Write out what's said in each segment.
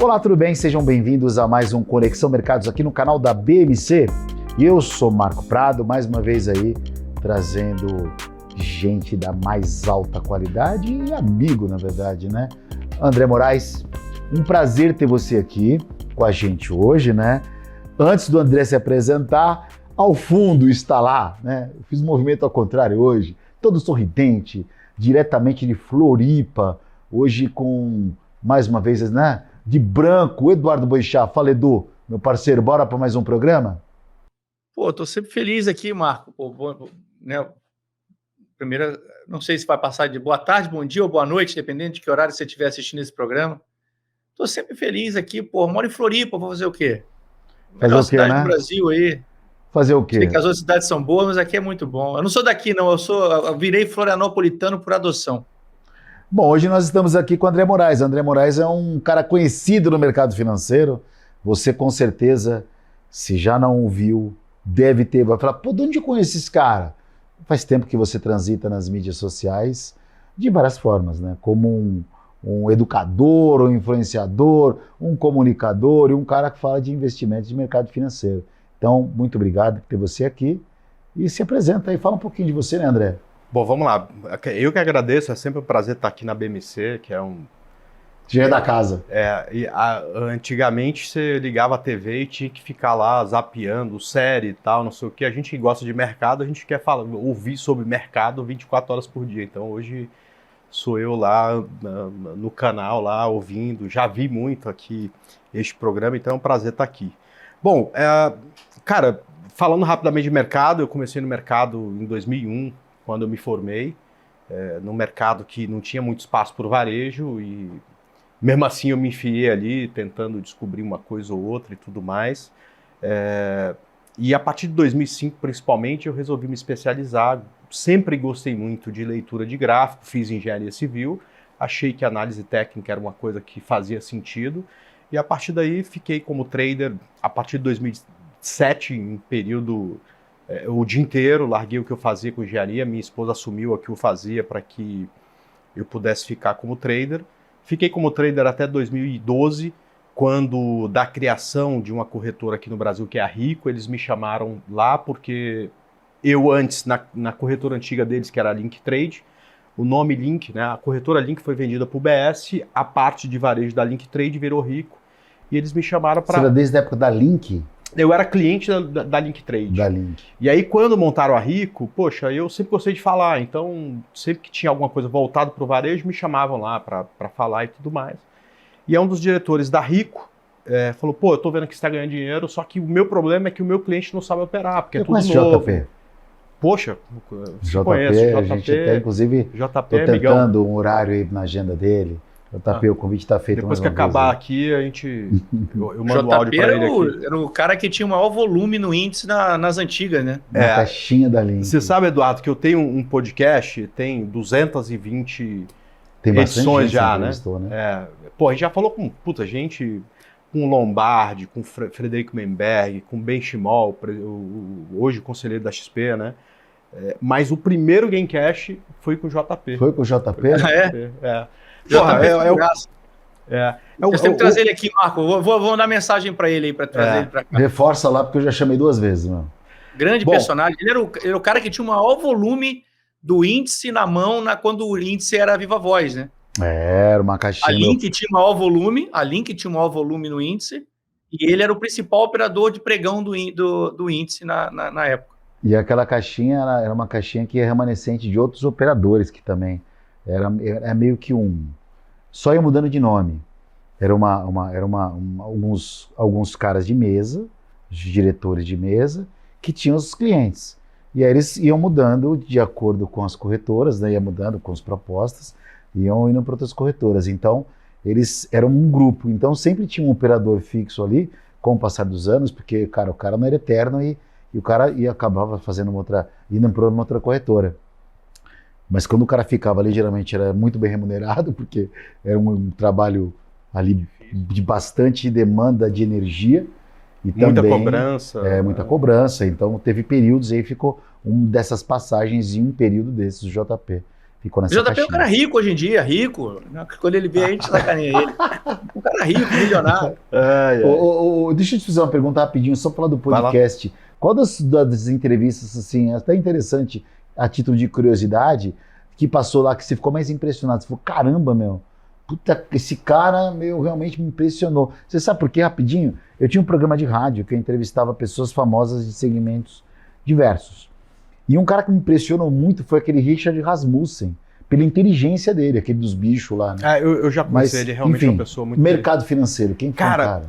Olá, tudo bem? Sejam bem-vindos a mais um Conexão Mercados aqui no canal da BMC. E eu sou Marco Prado, mais uma vez aí trazendo gente da mais alta qualidade e amigo, na verdade, né? André Moraes, um prazer ter você aqui com a gente hoje, né? Antes do André se apresentar, ao fundo está lá, né? Eu fiz um movimento ao contrário hoje, todo sorridente, diretamente de Floripa, hoje com, mais uma vez, né? De branco, Eduardo Boixá. Fala, Edu, meu parceiro, bora para mais um programa? Pô, tô sempre feliz aqui, Marco. Pô, né? Primeiro, não sei se vai passar de boa tarde, bom dia ou boa noite, dependendo de que horário você estiver assistindo esse programa. Tô sempre feliz aqui, pô. Moro em Floripa, vou fazer o quê? Melhor cidade do Brasil aí. Fazer o quê? Sei que as outras cidades são boas, mas aqui é muito bom. Eu não sou daqui, não. Eu virei florianopolitano por adoção. Bom, hoje nós estamos aqui com o André Moraes. André Moraes é um cara conhecido no mercado financeiro. Você, com certeza, se já não o viu, deve ter. Vai falar, pô, de onde eu conheço esse cara? Faz tempo que você transita nas mídias sociais de várias formas, né? Como um educador, um influenciador, um comunicador e um cara que fala de investimentos de mercado financeiro. Então, muito obrigado por ter você aqui. E se apresenta aí, fala um pouquinho de você, né, André? Bom, vamos lá. Eu que agradeço, é sempre um prazer estar aqui na BMC, que é um... Já é da casa. Antigamente você ligava a TV e tinha que ficar lá zapeando série e tal, não sei o que. A gente que gosta de mercado, a gente quer ouvir sobre mercado 24 horas por dia. Então hoje sou eu lá no canal, lá ouvindo. Já vi muito aqui este programa, então é um prazer estar aqui. Bom, cara, falando rapidamente de mercado, eu comecei no mercado em 2001, quando eu me formei, num mercado que não tinha muito espaço para o varejo e mesmo assim eu me enfiei ali tentando descobrir uma coisa ou outra e tudo mais. E a partir de 2005, principalmente, eu resolvi me especializar. Sempre gostei muito de leitura de gráfico, fiz engenharia civil, achei que a análise técnica era uma coisa que fazia sentido e a partir daí fiquei como trader a partir de 2007, em período... o dia inteiro, larguei o que eu fazia com engenharia, minha esposa assumiu o que eu fazia para que eu pudesse ficar como trader. Fiquei como trader até 2012, quando da criação de uma corretora aqui no Brasil, que é a Rico, eles me chamaram lá porque eu antes, na corretora antiga deles, que era a Link Trade, o nome Link, né, a corretora Link foi vendida para o BS, a parte de varejo da Link Trade virou Rico, e eles me chamaram para... Você era desde a época da Link? Eu era cliente da Link Trade. Da Link. E aí, quando montaram a Rico, poxa, eu sempre gostei de falar. Então, sempre que tinha alguma coisa voltada para o varejo, me chamavam lá para falar e tudo mais. E um dos diretores da Rico falou, pô, eu tô vendo que você está ganhando dinheiro, só que o meu problema é que o meu cliente não sabe operar, porque é tudo novo. JP? Poxa, JP, conhece, a gente até, inclusive, JP, tô tentando um horário aí na agenda dele. JP, o convite está feito. Depois que acabar aqui, eu mando um áudio para ele aqui. Era o cara que tinha o maior volume no índice nas antigas, né? Na caixinha da Link. Você sabe, Eduardo, que eu tenho um podcast, tem 220 tem edições já, né? Né? Pô, a gente já falou com puta gente, com Lombardi, com Frederico Memberg, com Ben Chimol, hoje conselheiro da XP, né? Mas o primeiro Gamecast foi com o JP. Foi com o JP? Nós temos que trazer ele aqui, Marco. Vou mandar mensagem para ele aí, para trazer ele para cá. Reforça lá, porque eu já chamei 2 vezes, meu. Grande personagem. Ele era o cara que tinha o maior volume do índice na mão quando o índice era Viva Voz, né? Era uma caixinha. A Link tinha o maior volume no índice, e ele era o principal operador de pregão do índice na época. E aquela caixinha era uma caixinha que é remanescente de outros operadores que também era meio que só ia mudando de nome. Era alguns caras de mesa, diretores de mesa, que tinham os clientes. E aí eles iam mudando de acordo com as corretoras, né? Ia mudando com as propostas, iam indo para outras corretoras. Então, eles eram um grupo. Então, sempre tinha um operador fixo ali, com o passar dos anos, porque, cara, o cara não era eterno e o cara acabava fazendo indo para uma outra corretora. Mas quando o cara ficava ali, geralmente era muito bem remunerado, porque era um trabalho ali de bastante demanda de energia. E muita também, cobrança. Muita cobrança. Então teve períodos aí, ficou dessas passagens em um período desses, o JP. ficou O nessa JP é um caixinha. cara rico hoje em dia, rico. Quando ele vê, a gente sacaneia ele. Um cara rico, milionário. Deixa eu te fazer uma pergunta rapidinho, só falar do podcast. Qual das entrevistas, assim, até interessante, a título de curiosidade, que passou lá, que você ficou mais impressionado? Você falou, caramba, meu, puta, esse cara, meu, realmente me impressionou. Você sabe por quê, rapidinho? Eu tinha um programa de rádio que eu entrevistava pessoas famosas de segmentos diversos. E um cara que me impressionou muito foi aquele Richard Rasmussen, pela inteligência dele, aquele dos bichos lá, né? Eu já conheci ele, realmente é uma pessoa muito... Mercado financeiro, quem foi o cara?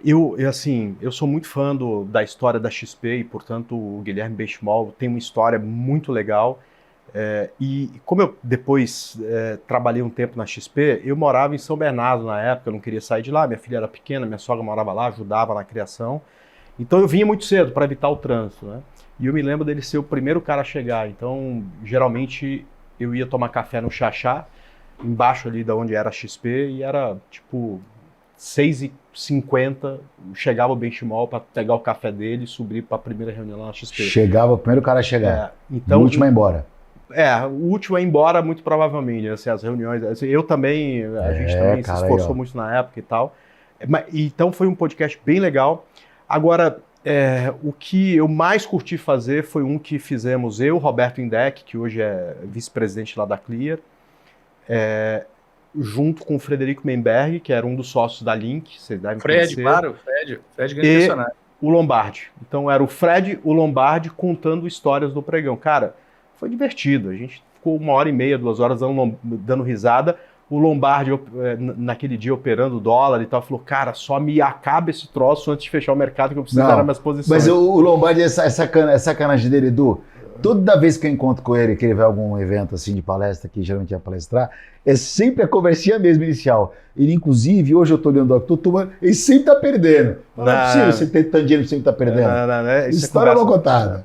Eu sou muito fã da história da XP e, portanto, o Guilherme Benchimol tem uma história muito legal. E como eu depois trabalhei um tempo na XP, eu morava em São Bernardo na época, eu não queria sair de lá, minha filha era pequena, minha sogra morava lá, ajudava na criação. Então eu vinha muito cedo para evitar o trânsito, né? E eu me lembro dele ser o primeiro cara a chegar. Então, geralmente, eu ia tomar café no Xaxá, embaixo ali da onde era a XP, e era tipo 6h50, chegava o Benchimol para pegar o café dele e subir para a primeira reunião lá na XP. Chegava o primeiro cara a chegar, então, o último a ir embora. O último a ir embora, muito provavelmente, assim, as reuniões, assim, eu também, a gente também se esforçou muito na época e tal. Então foi um podcast bem legal. Agora, o que eu mais curti fazer foi um que fizemos eu, Roberto Indec, que hoje é vice-presidente lá da Clear, junto com o Frederico Memberg, que era um dos sócios da Link, vocês devem conhecer. Claro, Fred grande personagem. O Lombardi. Então era o Fred, o Lombardi contando histórias do pregão. Cara, foi divertido, a gente ficou 1h30, 2 horas dando risada. O Lombardi, naquele dia, operando o dólar e tal, falou, cara, só me acaba esse troço antes de fechar o mercado, que eu preciso dar minhas posições. Mas o Lombardi, essa sacanagem dele, Edu, toda vez que eu encontro com ele, que ele vai a algum evento assim de palestra, que geralmente ia palestrar, é sempre a conversinha mesmo inicial. Ele, inclusive, hoje eu tô olhando o que tô tomando, ele sempre tá perdendo. Não é possível você ter tanto dinheiro e sempre tá perdendo. Não. História mal contada.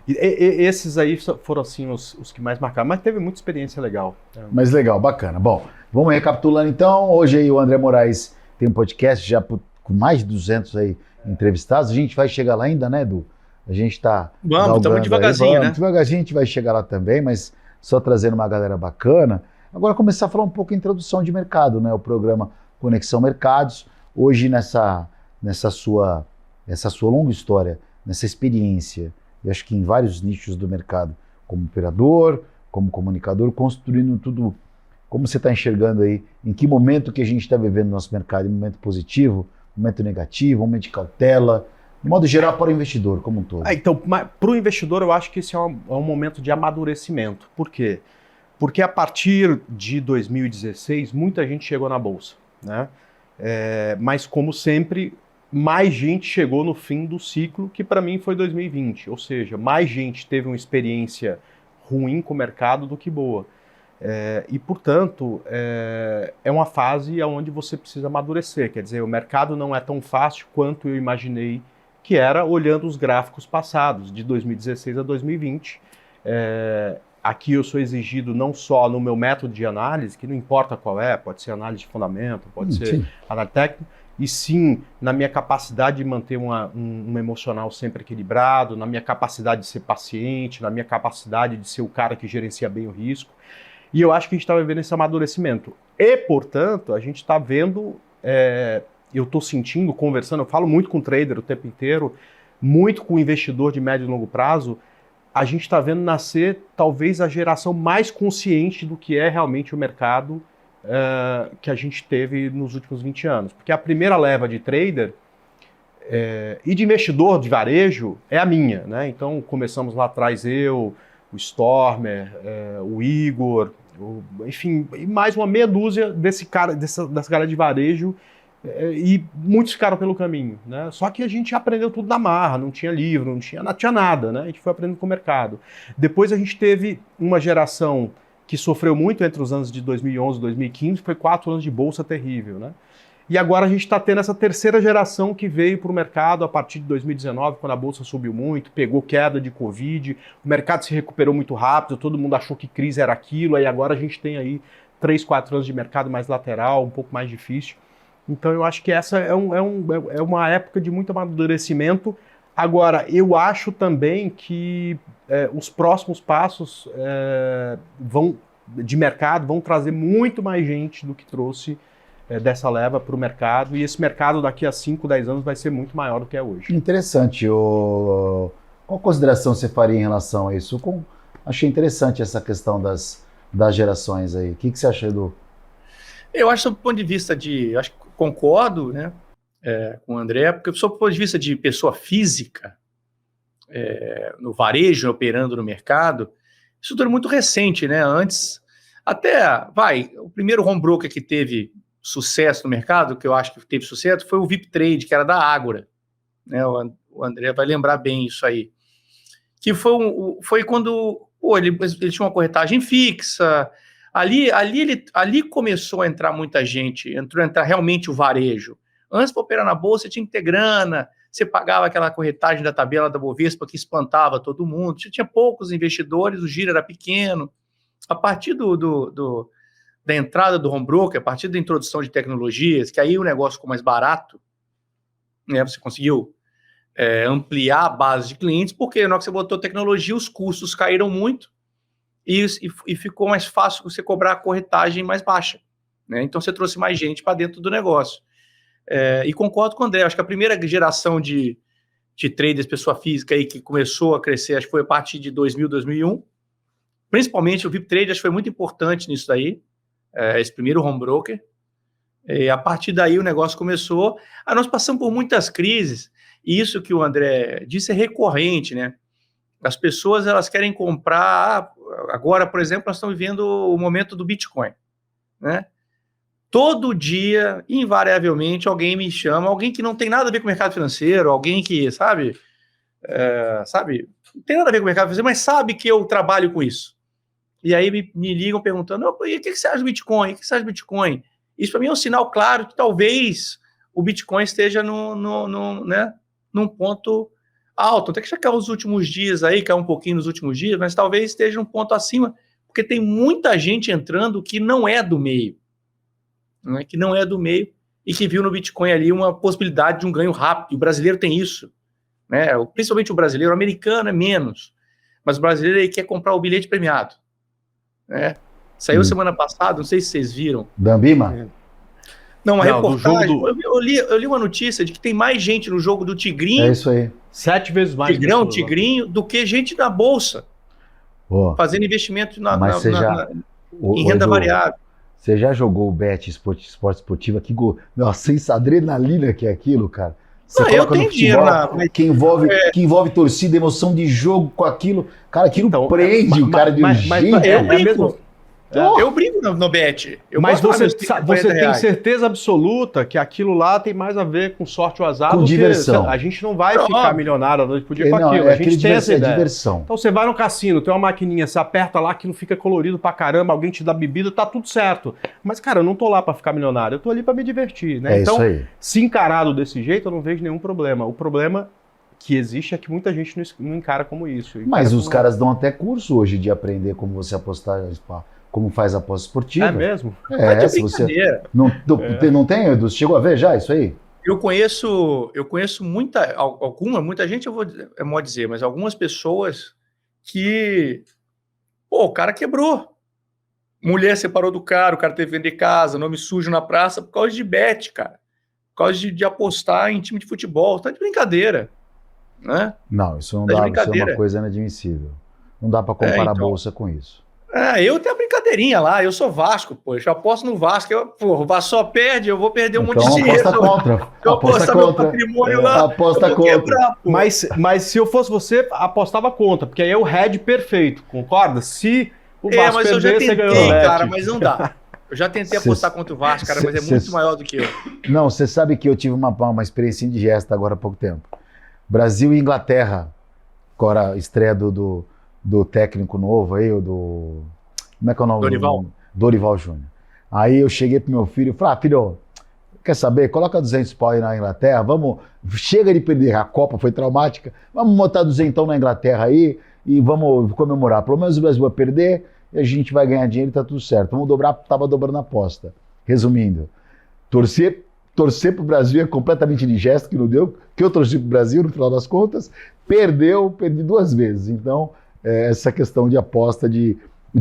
Esses aí foram assim os que mais marcaram, mas teve muita experiência legal. Mas legal, bacana. Bom, vamos recapitulando então. Hoje aí o André Moraes tem um podcast já com mais de 200 aí entrevistados. A gente vai chegar lá ainda, né, Edu? A gente está... Estamos devagarzinho, né? Devagarzinho a gente vai chegar lá também, mas só trazendo uma galera bacana. Agora começar a falar um pouco de introdução de mercado, né? O programa Conexão Mercados. Hoje nessa sua longa história, nessa experiência, eu acho que em vários nichos do mercado, como operador, como comunicador, construindo tudo. Como você está enxergando aí, em que momento que a gente está vivendo no nosso mercado? Em momento positivo, momento negativo, momento de cautela, de modo geral para o investidor como um todo. Então, para o investidor eu acho que esse é um momento de amadurecimento. Por quê? Porque a partir de 2016, muita gente chegou na Bolsa, né? Mas como sempre, mais gente chegou no fim do ciclo, que para mim foi 2020. Ou seja, mais gente teve uma experiência ruim com o mercado do que boa. E, portanto, é uma fase onde você precisa amadurecer. Quer dizer, o mercado não é tão fácil quanto eu imaginei que era olhando os gráficos passados, de 2016 a 2020. Aqui eu sou exigido não só no meu método de análise, que não importa qual pode ser análise de fundamento, pode ser análise técnica, e sim na minha capacidade de manter um emocional sempre equilibrado, na minha capacidade de ser paciente, na minha capacidade de ser o cara que gerencia bem o risco. E eu acho que a gente está vivendo esse amadurecimento. E, portanto, a gente está vendo, eu estou sentindo, conversando, eu falo muito com o trader o tempo inteiro, muito com o investidor de médio e longo prazo, a gente está vendo nascer talvez a geração mais consciente do que é realmente o mercado que a gente teve nos últimos 20 anos. Porque a primeira leva de trader e de investidor de varejo é a minha, né? Então começamos lá atrás eu, o Stormer, o Igor, enfim, e mais uma meia dúzia dessa galera de varejo, e muitos ficaram pelo caminho, né? Só que a gente aprendeu tudo na marra, não tinha livro, não tinha nada, né? A gente foi aprendendo com o mercado. Depois a gente teve uma geração que sofreu muito entre os anos de 2011 e 2015, foi 4 anos de bolsa terrível, né? E agora a gente está tendo essa terceira geração que veio para o mercado a partir de 2019, quando a bolsa subiu muito, pegou queda de Covid, o mercado se recuperou muito rápido, todo mundo achou que crise era aquilo, aí agora a gente tem aí 3, 4 anos de mercado mais lateral, um pouco mais difícil. Então eu acho que essa é uma época de muito amadurecimento. Agora, eu acho também que os próximos passos de mercado vão trazer muito mais gente do que trouxe dessa leva para o mercado, e esse mercado daqui a 5, 10 anos vai ser muito maior do que é hoje. Interessante. Qual consideração você faria em relação a isso? Achei interessante essa questão das gerações aí. O que você acha, Edu? Eu acho, do ponto de vista acho que concordo, né, com o André, porque do ponto de vista de pessoa física, no varejo, operando no mercado, isso tudo é muito recente, né? Antes, o primeiro home broker que teve sucesso no mercado, que eu acho que teve sucesso, foi o VIP Trade, que era da Ágora, né? O André vai lembrar bem isso aí. Que foi quando ele tinha uma corretagem fixa. Ali começou a entrar muita gente, entrou a entrar realmente o varejo. Antes, para operar na bolsa, você tinha que ter grana, você pagava aquela corretagem da tabela da Bovespa que espantava todo mundo, você tinha poucos investidores, o giro era pequeno. A partir da entrada do home broker, a partir da introdução de tecnologias, que aí o negócio ficou mais barato, né, você conseguiu ampliar a base de clientes, porque na hora que você botou tecnologia, os custos caíram muito e ficou mais fácil você cobrar a corretagem mais baixa, né? Então você trouxe mais gente para dentro do negócio. E concordo com o André, acho que a primeira geração de traders, pessoa física aí que começou a crescer, acho que foi a partir de 2000, 2001, principalmente o VIP Trade, acho que foi muito importante nisso daí, esse primeiro home broker. E a partir daí o negócio começou. Aí nós passamos por muitas crises, e isso que o André disse é recorrente, né? As pessoas, elas querem comprar. Agora, por exemplo, nós estamos vivendo o momento do Bitcoin, né? Todo dia, invariavelmente, alguém me chama, alguém que não tem nada a ver com o mercado financeiro, alguém que, sabe, não tem nada a ver com o mercado financeiro, mas sabe que eu trabalho com isso. E aí me ligam perguntando, e o que você acha do Bitcoin? O que você acha do Bitcoin? Isso para mim é um sinal claro que talvez o Bitcoin esteja num ponto alto. Até que já caiu nos últimos dias aí, caiu um pouquinho nos últimos dias, mas talvez esteja um ponto acima, porque tem muita gente entrando que não é do meio, né, que não é do meio e que viu no Bitcoin ali uma possibilidade de um ganho rápido. E o brasileiro tem isso, né? Principalmente o brasileiro, o americano é menos, mas o brasileiro ele quer comprar o bilhete premiado, né? Saiu semana passada, não sei se vocês viram. Da Ambima? Não, uma reportagem. Eu li uma notícia de que tem mais gente no jogo do Tigrinho. É isso aí. 7 vezes mais. Tigrinho, do que gente na Bolsa. Fazendo investimento em renda variável. Você já jogou o Bet Esporte Esportivo? Nossa, isso, adrenalina que é aquilo, cara. Você eu tenho dinheiro que envolve torcida, emoção de jogo com aquilo. Cara, aquilo então, prende o cara de um jeito. Eu brinco no bet. Mas você tem certeza absoluta que aquilo lá tem mais a ver com sorte ou azar com diversão. A gente não vai ficar milionário a noite por dia com aquilo. A gente tem essa ideia. Diversão. Então você vai no cassino, tem uma maquininha, você aperta lá, aquilo fica colorido pra caramba, alguém te dá bebida, tá tudo certo. Mas, cara, eu não tô lá pra ficar milionário, eu tô ali pra me divertir, né? Então, se encarado desse jeito, eu não vejo nenhum problema. O problema que existe é que muita gente não encara como isso. Mas os caras dão até curso hoje de aprender como você apostar, como faz a aposta esportiva. É mesmo? Se você não tem, Edu? Chegou a ver já isso aí? Eu conheço muita gente, é modo dizer, mas algumas pessoas que, o cara quebrou. Mulher separou do cara, o cara teve que vender casa, nome sujo na praça, por causa de bet, cara. Por causa de apostar em time de futebol. Tá de brincadeira, né? Não, isso não dá, isso é uma coisa inadmissível. Não dá para comparar a bolsa com isso. Eu tenho a brincadeirinha lá, eu sou Vasco, pô, eu aposto no Vasco, o Vasco só perde, eu vou perder um monte de dinheiro. Aposta contra. Eu aposto meu patrimônio lá, aposta contra. Quebrar, mas se eu fosse você, apostava contra, porque aí é o head perfeito, concorda? Se o Vasco perder, você ganhou o bet. Cara, mas não dá. Eu já tentei apostar contra o Vasco, cara, mas é muito maior do que eu. Não, você sabe que eu tive uma experiência indigesta agora há pouco tempo. Brasil e Inglaterra, agora a estreia do técnico novo aí, como é que é o nome? Dorival Júnior. Aí eu cheguei pro meu filho e falei, filho, quer saber? Coloca 200 pau aí na Inglaterra, chega de perder, a Copa foi traumática, vamos botar 200 na Inglaterra aí e vamos comemorar. Pelo menos o Brasil vai perder e a gente vai ganhar dinheiro e tá tudo certo. Tava dobrando a aposta. Resumindo, torcer pro Brasil é completamente indigesto, que não deu, que eu torci pro Brasil no final das contas, perdi 2 vezes. Então, essa questão de aposta de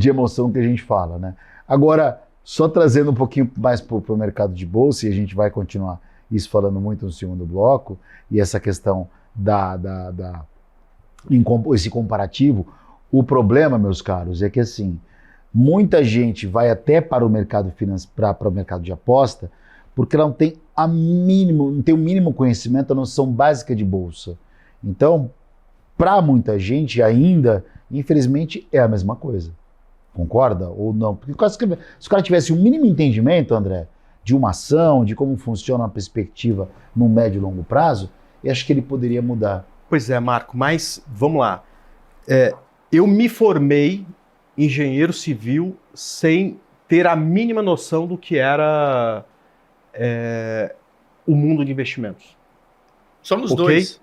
emoção que a gente fala, né? Agora, só trazendo um pouquinho mais para o mercado de bolsa, e a gente vai continuar isso falando muito no segundo bloco, e essa questão esse comparativo, o problema, meus caros, é que assim, muita gente vai até para o mercado para o mercado de aposta, porque ela não tem o mínimo conhecimento, a noção básica de bolsa. Então, para muita gente ainda, infelizmente, é a mesma coisa. Concorda ou não? Porque se o cara tivesse um mínimo entendimento, André, de uma ação, de como funciona a perspectiva no médio e longo prazo, eu acho que ele poderia mudar. Pois é, Marco, mas vamos lá. Eu me formei engenheiro civil sem ter a mínima noção do que era o mundo de investimentos. Somos okay? dois.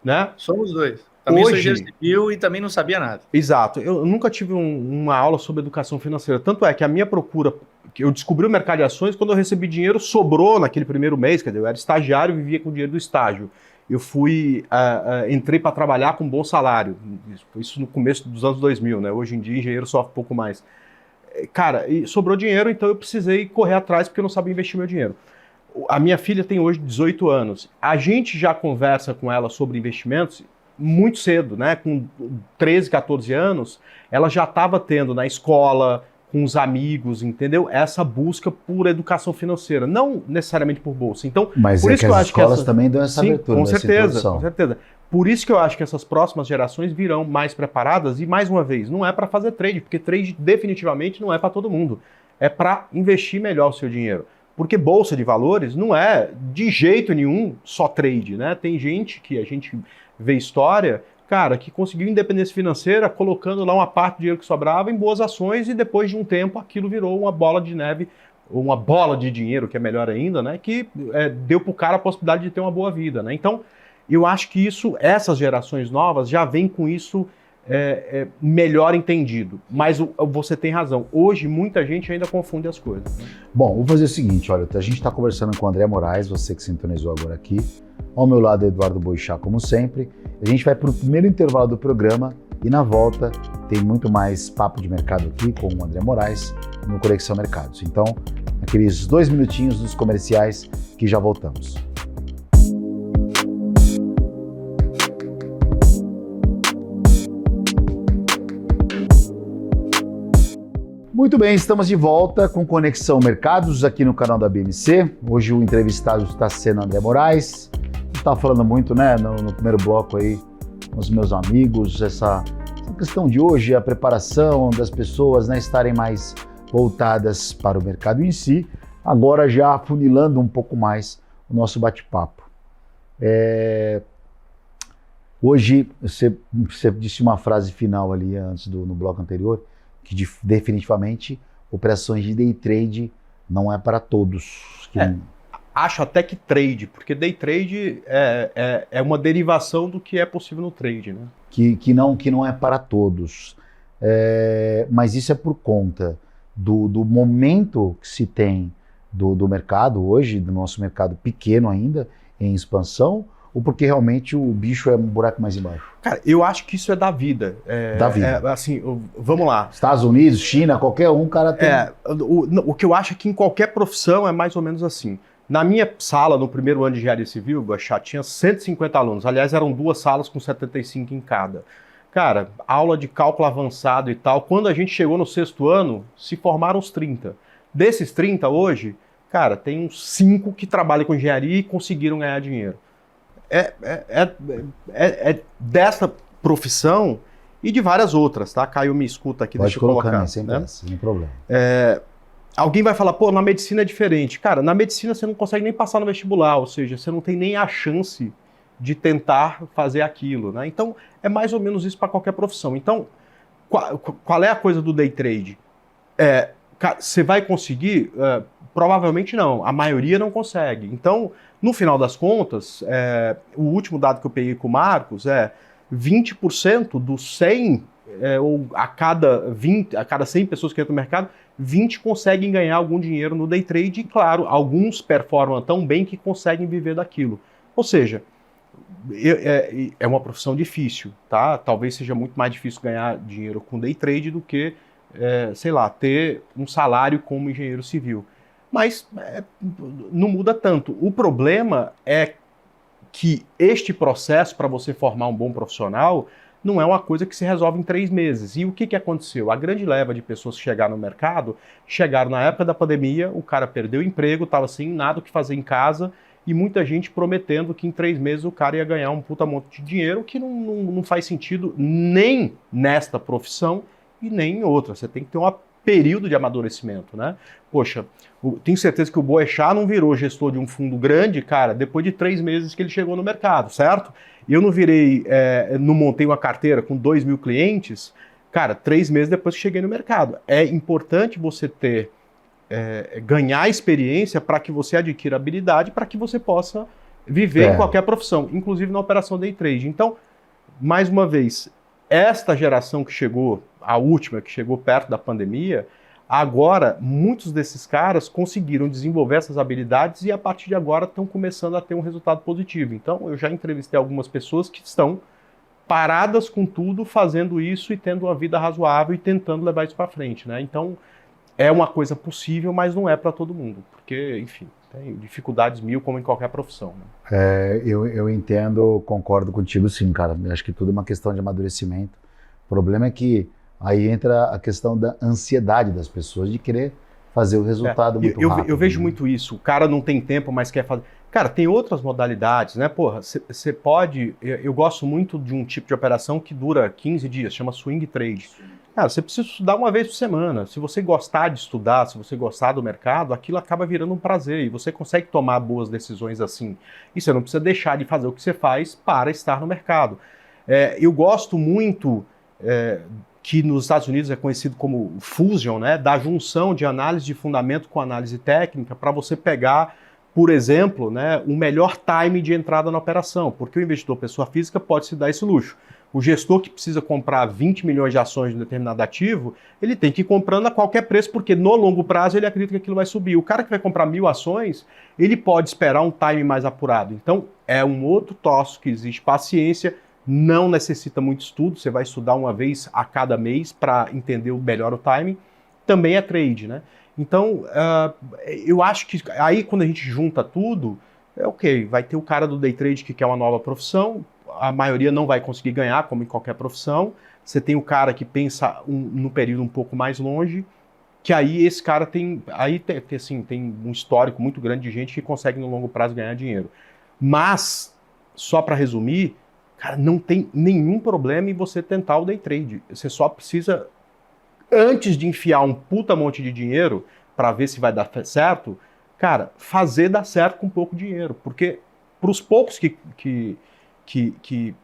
Né? Somos dois. Também sou engenheiro civil e também não sabia nada. Exato. Eu nunca tive uma aula sobre educação financeira. Tanto é que a minha procura, eu descobri o mercado de ações quando eu recebi dinheiro, sobrou naquele primeiro mês, quer dizer, eu era estagiário e vivia com o dinheiro do estágio. Eu entrei para trabalhar com um bom salário. Isso no começo dos anos 2000, né? Hoje em dia, engenheiro sofre um pouco mais. Cara, sobrou dinheiro, então eu precisei correr atrás porque eu não sabia investir meu dinheiro. A minha filha tem hoje 18 anos. A gente já conversa com ela sobre investimentos muito cedo, né? Com 13, 14 anos, ela já estava tendo na escola, com os amigos, entendeu? Essa busca por educação financeira, não necessariamente por bolsa. Então, mas por isso que eu acho que as escolas também dão essa abertura, com certeza, com certeza. Por isso que eu acho que essas próximas gerações virão mais preparadas e, mais uma vez, não é para fazer trade, porque trade definitivamente não é para todo mundo. É para investir melhor o seu dinheiro. Porque bolsa de valores não é de jeito nenhum só trade, né? Tem gente que a gente vê história, cara, que conseguiu independência financeira colocando lá uma parte do dinheiro que sobrava em boas ações e depois de um tempo aquilo virou uma bola de neve, uma bola de dinheiro, que é melhor ainda, né? Que deu pro cara a possibilidade de ter uma boa vida, né? Então, eu acho que essas gerações novas já vêm com isso melhor entendido. Mas você tem razão. Hoje, muita gente ainda confunde as coisas. Né? Bom, vou fazer o seguinte, olha, a gente está conversando com o André Moraes, você que sintonizou agora aqui. Ao meu lado, Eduardo Boixá, como sempre. A gente vai para o primeiro intervalo do programa e na volta tem muito mais papo de mercado aqui com o André Moraes no Conexão Mercados. Então, aqueles 2 minutinhos dos comerciais que já voltamos. Muito bem, estamos de volta com Conexão Mercados aqui no canal da BMC. Hoje o entrevistado está sendo André Moraes. Estava falando muito, né, no primeiro bloco aí com os meus amigos, essa questão de hoje, a preparação das pessoas, né, estarem mais voltadas para o mercado em si. Agora já afunilando um pouco mais o nosso bate-papo. Hoje você disse uma frase final ali antes no bloco anterior, que definitivamente operações de day trade não é para todos. Acho até que trade, porque day trade é uma derivação do que é possível no trade, né? Que não é para todos. Mas isso é por conta do momento que se tem do mercado hoje, do nosso mercado pequeno ainda, em expansão, ou porque realmente o bicho é um buraco mais embaixo? Cara, eu acho que isso é da vida. Da vida. Assim, vamos lá. Estados Unidos, China, qualquer um, cara tem... O que eu acho é que em qualquer profissão é mais ou menos assim. Na minha sala, no primeiro ano de engenharia civil, Boixá, tinha 150 alunos. Aliás, eram 2 salas com 75 em cada. Cara, aula de cálculo avançado e tal. Quando a gente chegou no 6º ano, se formaram uns 30. Desses 30 hoje, cara, tem uns 5 que trabalham com engenharia e conseguiram ganhar dinheiro. É dessa profissão e de várias outras, tá? Caio me escuta aqui, pode deixa eu colocar. Né? Sem problema. Alguém vai falar, pô, na medicina é diferente. Cara, na medicina você não consegue nem passar no vestibular, ou seja, você não tem nem a chance de tentar fazer aquilo, né? Então, é mais ou menos isso para qualquer profissão. Então, qual é a coisa do day trade? Você vai conseguir? Provavelmente não. A maioria não consegue. Então, no final das contas, o último dado que eu peguei com o Marcos 20% dos 100, ou a cada 100 pessoas que entram no mercado, 20 conseguem ganhar algum dinheiro no day trade e, claro, alguns performam tão bem que conseguem viver daquilo. Ou seja, é uma profissão difícil, tá? Talvez seja muito mais difícil ganhar dinheiro com day trade do que, sei lá, ter um salário como engenheiro civil. Mas não muda tanto. O problema é que este processo para você formar um bom profissional não é uma coisa que se resolve em 3 meses. E o que aconteceu? A grande leva de pessoas que chegaram no mercado, chegaram na época da pandemia, o cara perdeu o emprego, estava sem nada o que fazer em casa, e muita gente prometendo que em 3 meses o cara ia ganhar um puta monte de dinheiro, que não faz sentido nem nesta profissão e nem em outra. Você tem que ter um período de amadurecimento, né? Poxa, tenho certeza que o Boechat não virou gestor de um fundo grande, cara, depois de 3 meses que ele chegou no mercado, certo? Eu não virei, não montei uma carteira com 2.000 clientes, cara, 3 meses depois que cheguei no mercado. É importante você ter, ganhar experiência para que você adquira habilidade, para que você possa viver em qualquer profissão, inclusive na operação day trade. Então, mais uma vez, esta geração que chegou, a última que chegou perto da pandemia, agora muitos desses caras conseguiram desenvolver essas habilidades e a partir de agora estão começando a ter um resultado positivo. Então eu já entrevistei algumas pessoas que estão paradas com tudo, fazendo isso e tendo uma vida razoável e tentando levar isso para frente, né? Então é uma coisa possível, mas não é para todo mundo, porque, enfim, tem dificuldades mil como em qualquer profissão, né? Eu entendo, concordo contigo sim, cara. Eu acho que tudo é uma questão de amadurecimento. O problema é que aí entra a questão da ansiedade das pessoas de querer fazer o resultado muito rápido. Eu vejo muito isso. O cara não tem tempo, mas quer fazer. Cara, tem outras modalidades, né? Porra, você pode... Eu gosto muito de um tipo de operação que dura 15 dias, chama swing trade. Cara, você precisa estudar uma vez por semana. Se você gostar de estudar, se você gostar do mercado, aquilo acaba virando um prazer e você consegue tomar boas decisões assim. E você não precisa deixar de fazer o que você faz para estar no mercado. Eu gosto muito... que nos Estados Unidos é conhecido como fusion, né, da junção de análise de fundamento com análise técnica para você pegar, por exemplo, né, um melhor time de entrada na operação, porque o investidor pessoa física pode se dar esse luxo. O gestor que precisa comprar 20 milhões de ações de um determinado ativo, ele tem que ir comprando a qualquer preço, porque no longo prazo ele acredita que aquilo vai subir. O cara que vai comprar 1.000 ações, ele pode esperar um time mais apurado. Então, é um outro tosse que existe paciência. Não necessita muito estudo, você vai estudar uma vez a cada mês para entender melhor o timing. Também é trade, né? Então, eu acho que aí quando a gente junta tudo, ok, vai ter o cara do day trade que quer uma nova profissão, a maioria não vai conseguir ganhar, como em qualquer profissão. Você tem o cara que pensa no período um pouco mais longe, que aí esse cara tem um histórico muito grande de gente que consegue no longo prazo ganhar dinheiro. Mas, só para resumir, cara, não tem nenhum problema em você tentar o day trade. Você só precisa, antes de enfiar um puta monte de dinheiro para ver se vai dar certo, cara, fazer dar certo com pouco dinheiro. Porque para os poucos que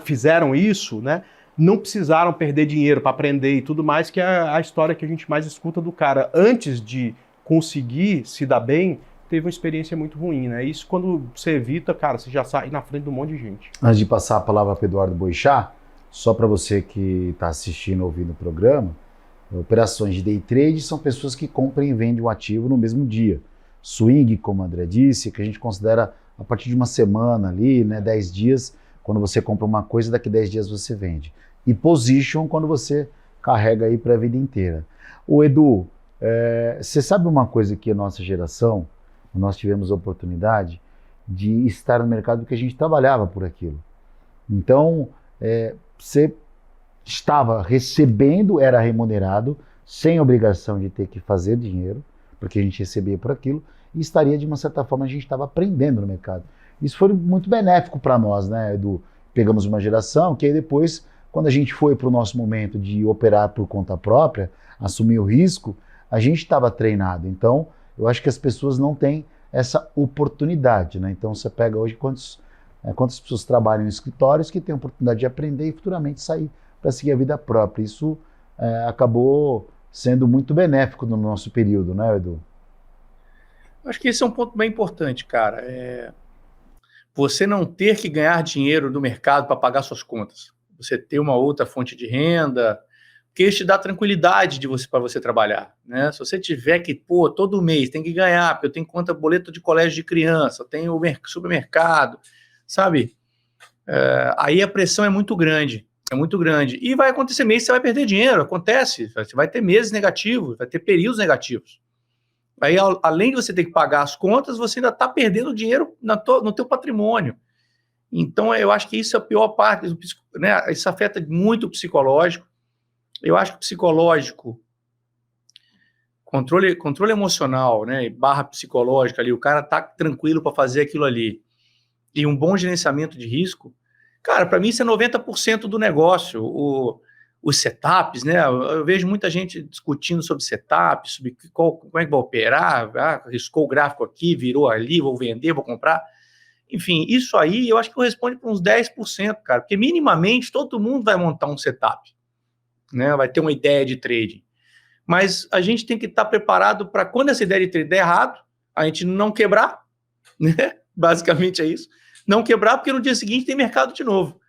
fizeram isso, né, não precisaram perder dinheiro para aprender e tudo mais, que é a história que a gente mais escuta do cara. Antes de conseguir se dar bem, teve uma experiência muito ruim, né? Isso quando você evita, cara, você já sai na frente de um monte de gente. Antes de passar a palavra para Eduardo Boechat, só para você que está assistindo ou ouvindo o programa, operações de day trade são pessoas que compram e vendem um ativo no mesmo dia. Swing, como o André disse, que a gente considera a partir de uma semana ali, né, 10 dias, quando você compra uma coisa, daqui 10 dias você vende. E position, quando você carrega aí para a vida inteira. O Edu, você sabe uma coisa que a nossa geração, nós tivemos a oportunidade de estar no mercado porque a gente trabalhava por aquilo. Então, você estava recebendo, era remunerado, sem obrigação de ter que fazer dinheiro, porque a gente recebia por aquilo, e estaria, de uma certa forma, a gente estava aprendendo no mercado. Isso foi muito benéfico para nós, né, Edu? Pegamos uma geração que aí depois, quando a gente foi para o nosso momento de operar por conta própria, assumir o risco, a gente estava treinado. Então, eu acho que as pessoas não têm essa oportunidade, né? Então você pega hoje quantas pessoas trabalham em escritórios que têm a oportunidade de aprender e futuramente sair para seguir a vida própria. Isso acabou sendo muito benéfico no nosso período, né, Edu? Acho que esse é um ponto bem importante, cara. Você não ter que ganhar dinheiro do mercado para pagar suas contas. Você ter uma outra fonte de renda, que isso te dá tranquilidade para você trabalhar, né? Se você tiver que, todo mês tem que ganhar, porque eu tenho conta boleto de colégio de criança, eu tenho o supermercado, sabe? Aí a pressão é muito grande. E vai acontecer meses que você vai perder dinheiro, acontece. Você vai ter meses negativos, vai ter períodos negativos. Aí, além de você ter que pagar as contas, você ainda está perdendo dinheiro no teu patrimônio. Então, eu acho que isso é a pior parte, né? Isso afeta muito o psicológico. Eu acho que o psicológico, controle emocional, né, barra psicológico ali, o cara tá tranquilo para fazer aquilo ali, e um bom gerenciamento de risco, cara, para mim isso é 90% do negócio. Os setups, né, eu vejo muita gente discutindo sobre setup, sobre como é que vai operar, riscou o gráfico aqui, virou ali, vou vender, vou comprar. Enfim, isso aí eu acho que corresponde para uns 10%, cara, porque minimamente todo mundo vai montar um setup, né, vai ter uma ideia de trading. Mas a gente tem que estar preparado para quando essa ideia de trade der errado, a gente não quebrar, né? Basicamente é isso. Não quebrar, porque no dia seguinte tem mercado de novo.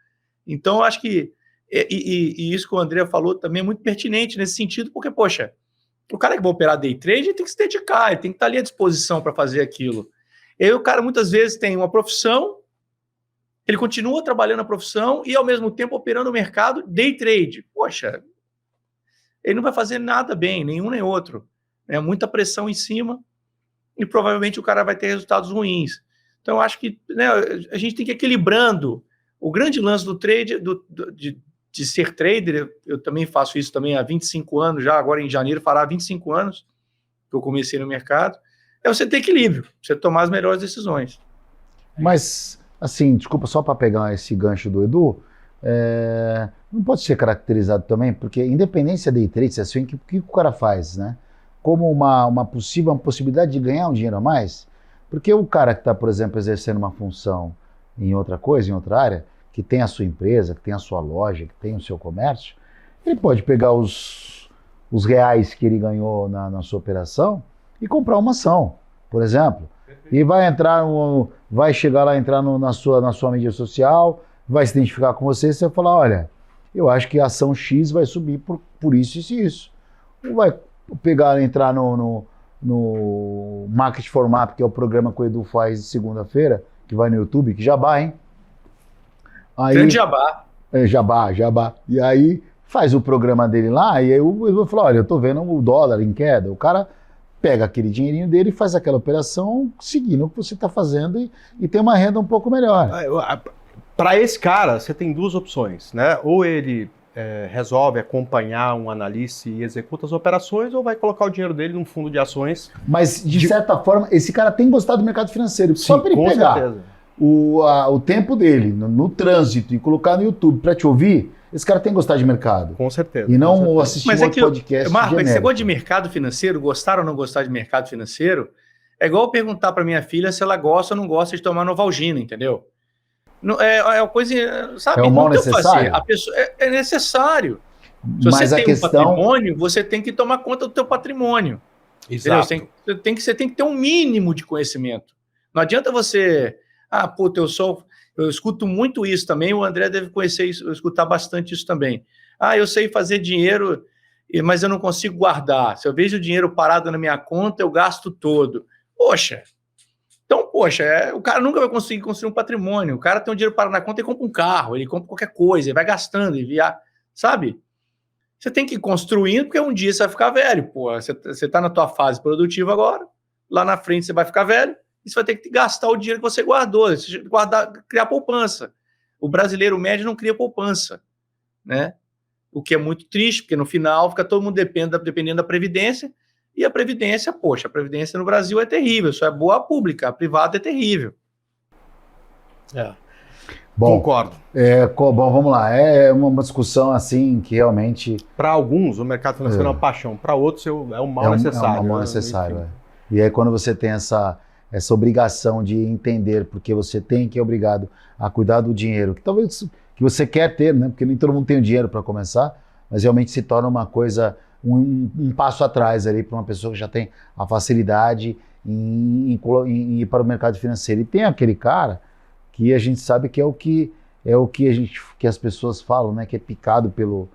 Então, eu acho que, e isso que o André falou também é muito pertinente nesse sentido, porque, poxa, o cara que vai operar day trade, ele tem que se dedicar, ele tem que estar ali à disposição para fazer aquilo. E aí o cara muitas vezes tem uma profissão, ele continua trabalhando na profissão e ao mesmo tempo operando o mercado day trade. Poxa, ele não vai fazer nada bem, nenhum nem outro. É muita pressão em cima e provavelmente o cara vai ter resultados ruins. Então, eu acho que, né, a gente tem que ir equilibrando. O grande lance do trade, de ser trader, eu também faço isso também há 25 anos, já agora em janeiro fará 25 anos que eu comecei no mercado, é você ter equilíbrio, você tomar as melhores decisões. Mas, assim, desculpa, só para pegar esse gancho do Edu, não pode ser caracterizado também, porque independência day trade, assim, o que o cara faz, né? Como uma possibilidade de ganhar um dinheiro a mais, porque o cara que está, por exemplo, exercendo uma função em outra coisa, em outra área, que tem a sua empresa, que tem a sua loja, que tem o seu comércio, ele pode pegar os reais que ele ganhou na sua operação e comprar uma ação, por exemplo, e vai chegar lá, entrar na sua mídia social, vai se identificar com você, e você vai falar, olha, eu acho que a ação X vai subir por isso e isso. Ou vai pegar, entrar no Market for Map, que é o programa que o Edu faz de segunda-feira, que vai no YouTube, que jabá, hein? Aí, grande jabá. Jabá. E aí faz o programa dele lá, e aí o Edu falou, olha, eu tô vendo o dólar em queda. O cara pega aquele dinheirinho dele e faz aquela operação seguindo o que você está fazendo e tem uma renda um pouco melhor. Para esse cara, você tem duas opções, né? Ou ele resolve acompanhar um analista e executa as operações, ou vai colocar o dinheiro dele num fundo de ações. Mas, de certa forma, esse cara tem gostado do mercado financeiro. Sim, só para ele pegar certeza. O tempo dele no trânsito e colocar no YouTube para te ouvir, esse cara tem gostado de mercado. Com certeza. E não assistir um podcast Marco, genérico. esse negócio de mercado financeiro, gostar ou não gostar de mercado financeiro, é igual perguntar para minha filha se ela gosta ou não gosta de tomar Novalgina, entendeu? É uma coisa, sabe? É um mal não necessário? A pessoa, é necessário. Se Mas você a tem questão... um patrimônio, você tem que tomar conta do teu patrimônio. Exato. Você tem que ter um mínimo de conhecimento. Não adianta você... puta, eu escuto muito isso também, o André deve conhecer isso, escutar bastante isso também. Eu sei fazer dinheiro, mas eu não consigo guardar. Se eu vejo o dinheiro parado na minha conta, eu gasto todo. Então, o cara nunca vai conseguir construir um patrimônio. O cara tem um dinheiro parado na conta e compra um carro, ele compra qualquer coisa, ele vai gastando, sabe? Você tem que ir construindo, porque um dia você vai ficar velho. Você está na tua fase produtiva agora, lá na frente você vai ficar velho, e você vai ter que gastar o dinheiro que você guardou, criar poupança. O brasileiro médio não cria poupança, né? O que é muito triste, porque no final fica todo mundo dependendo da Previdência, e a Previdência no Brasil é terrível, só é boa a pública, a privada é terrível. Bom, concordo. Bom, vamos lá. É uma discussão assim que realmente... Para alguns, o mercado financeiro é uma paixão. Para outros, é um mal necessário. É um mal necessário. E aí, quando você tem essa obrigação de entender porque você é obrigado a cuidar do dinheiro, que talvez que você quer ter, né? Porque nem todo mundo tem o dinheiro para começar, mas realmente se torna uma coisa, um passo atrás ali para uma pessoa que já tem a facilidade em ir para o mercado financeiro. E tem aquele cara que a gente sabe que que as pessoas falam, né? Que é picado pelo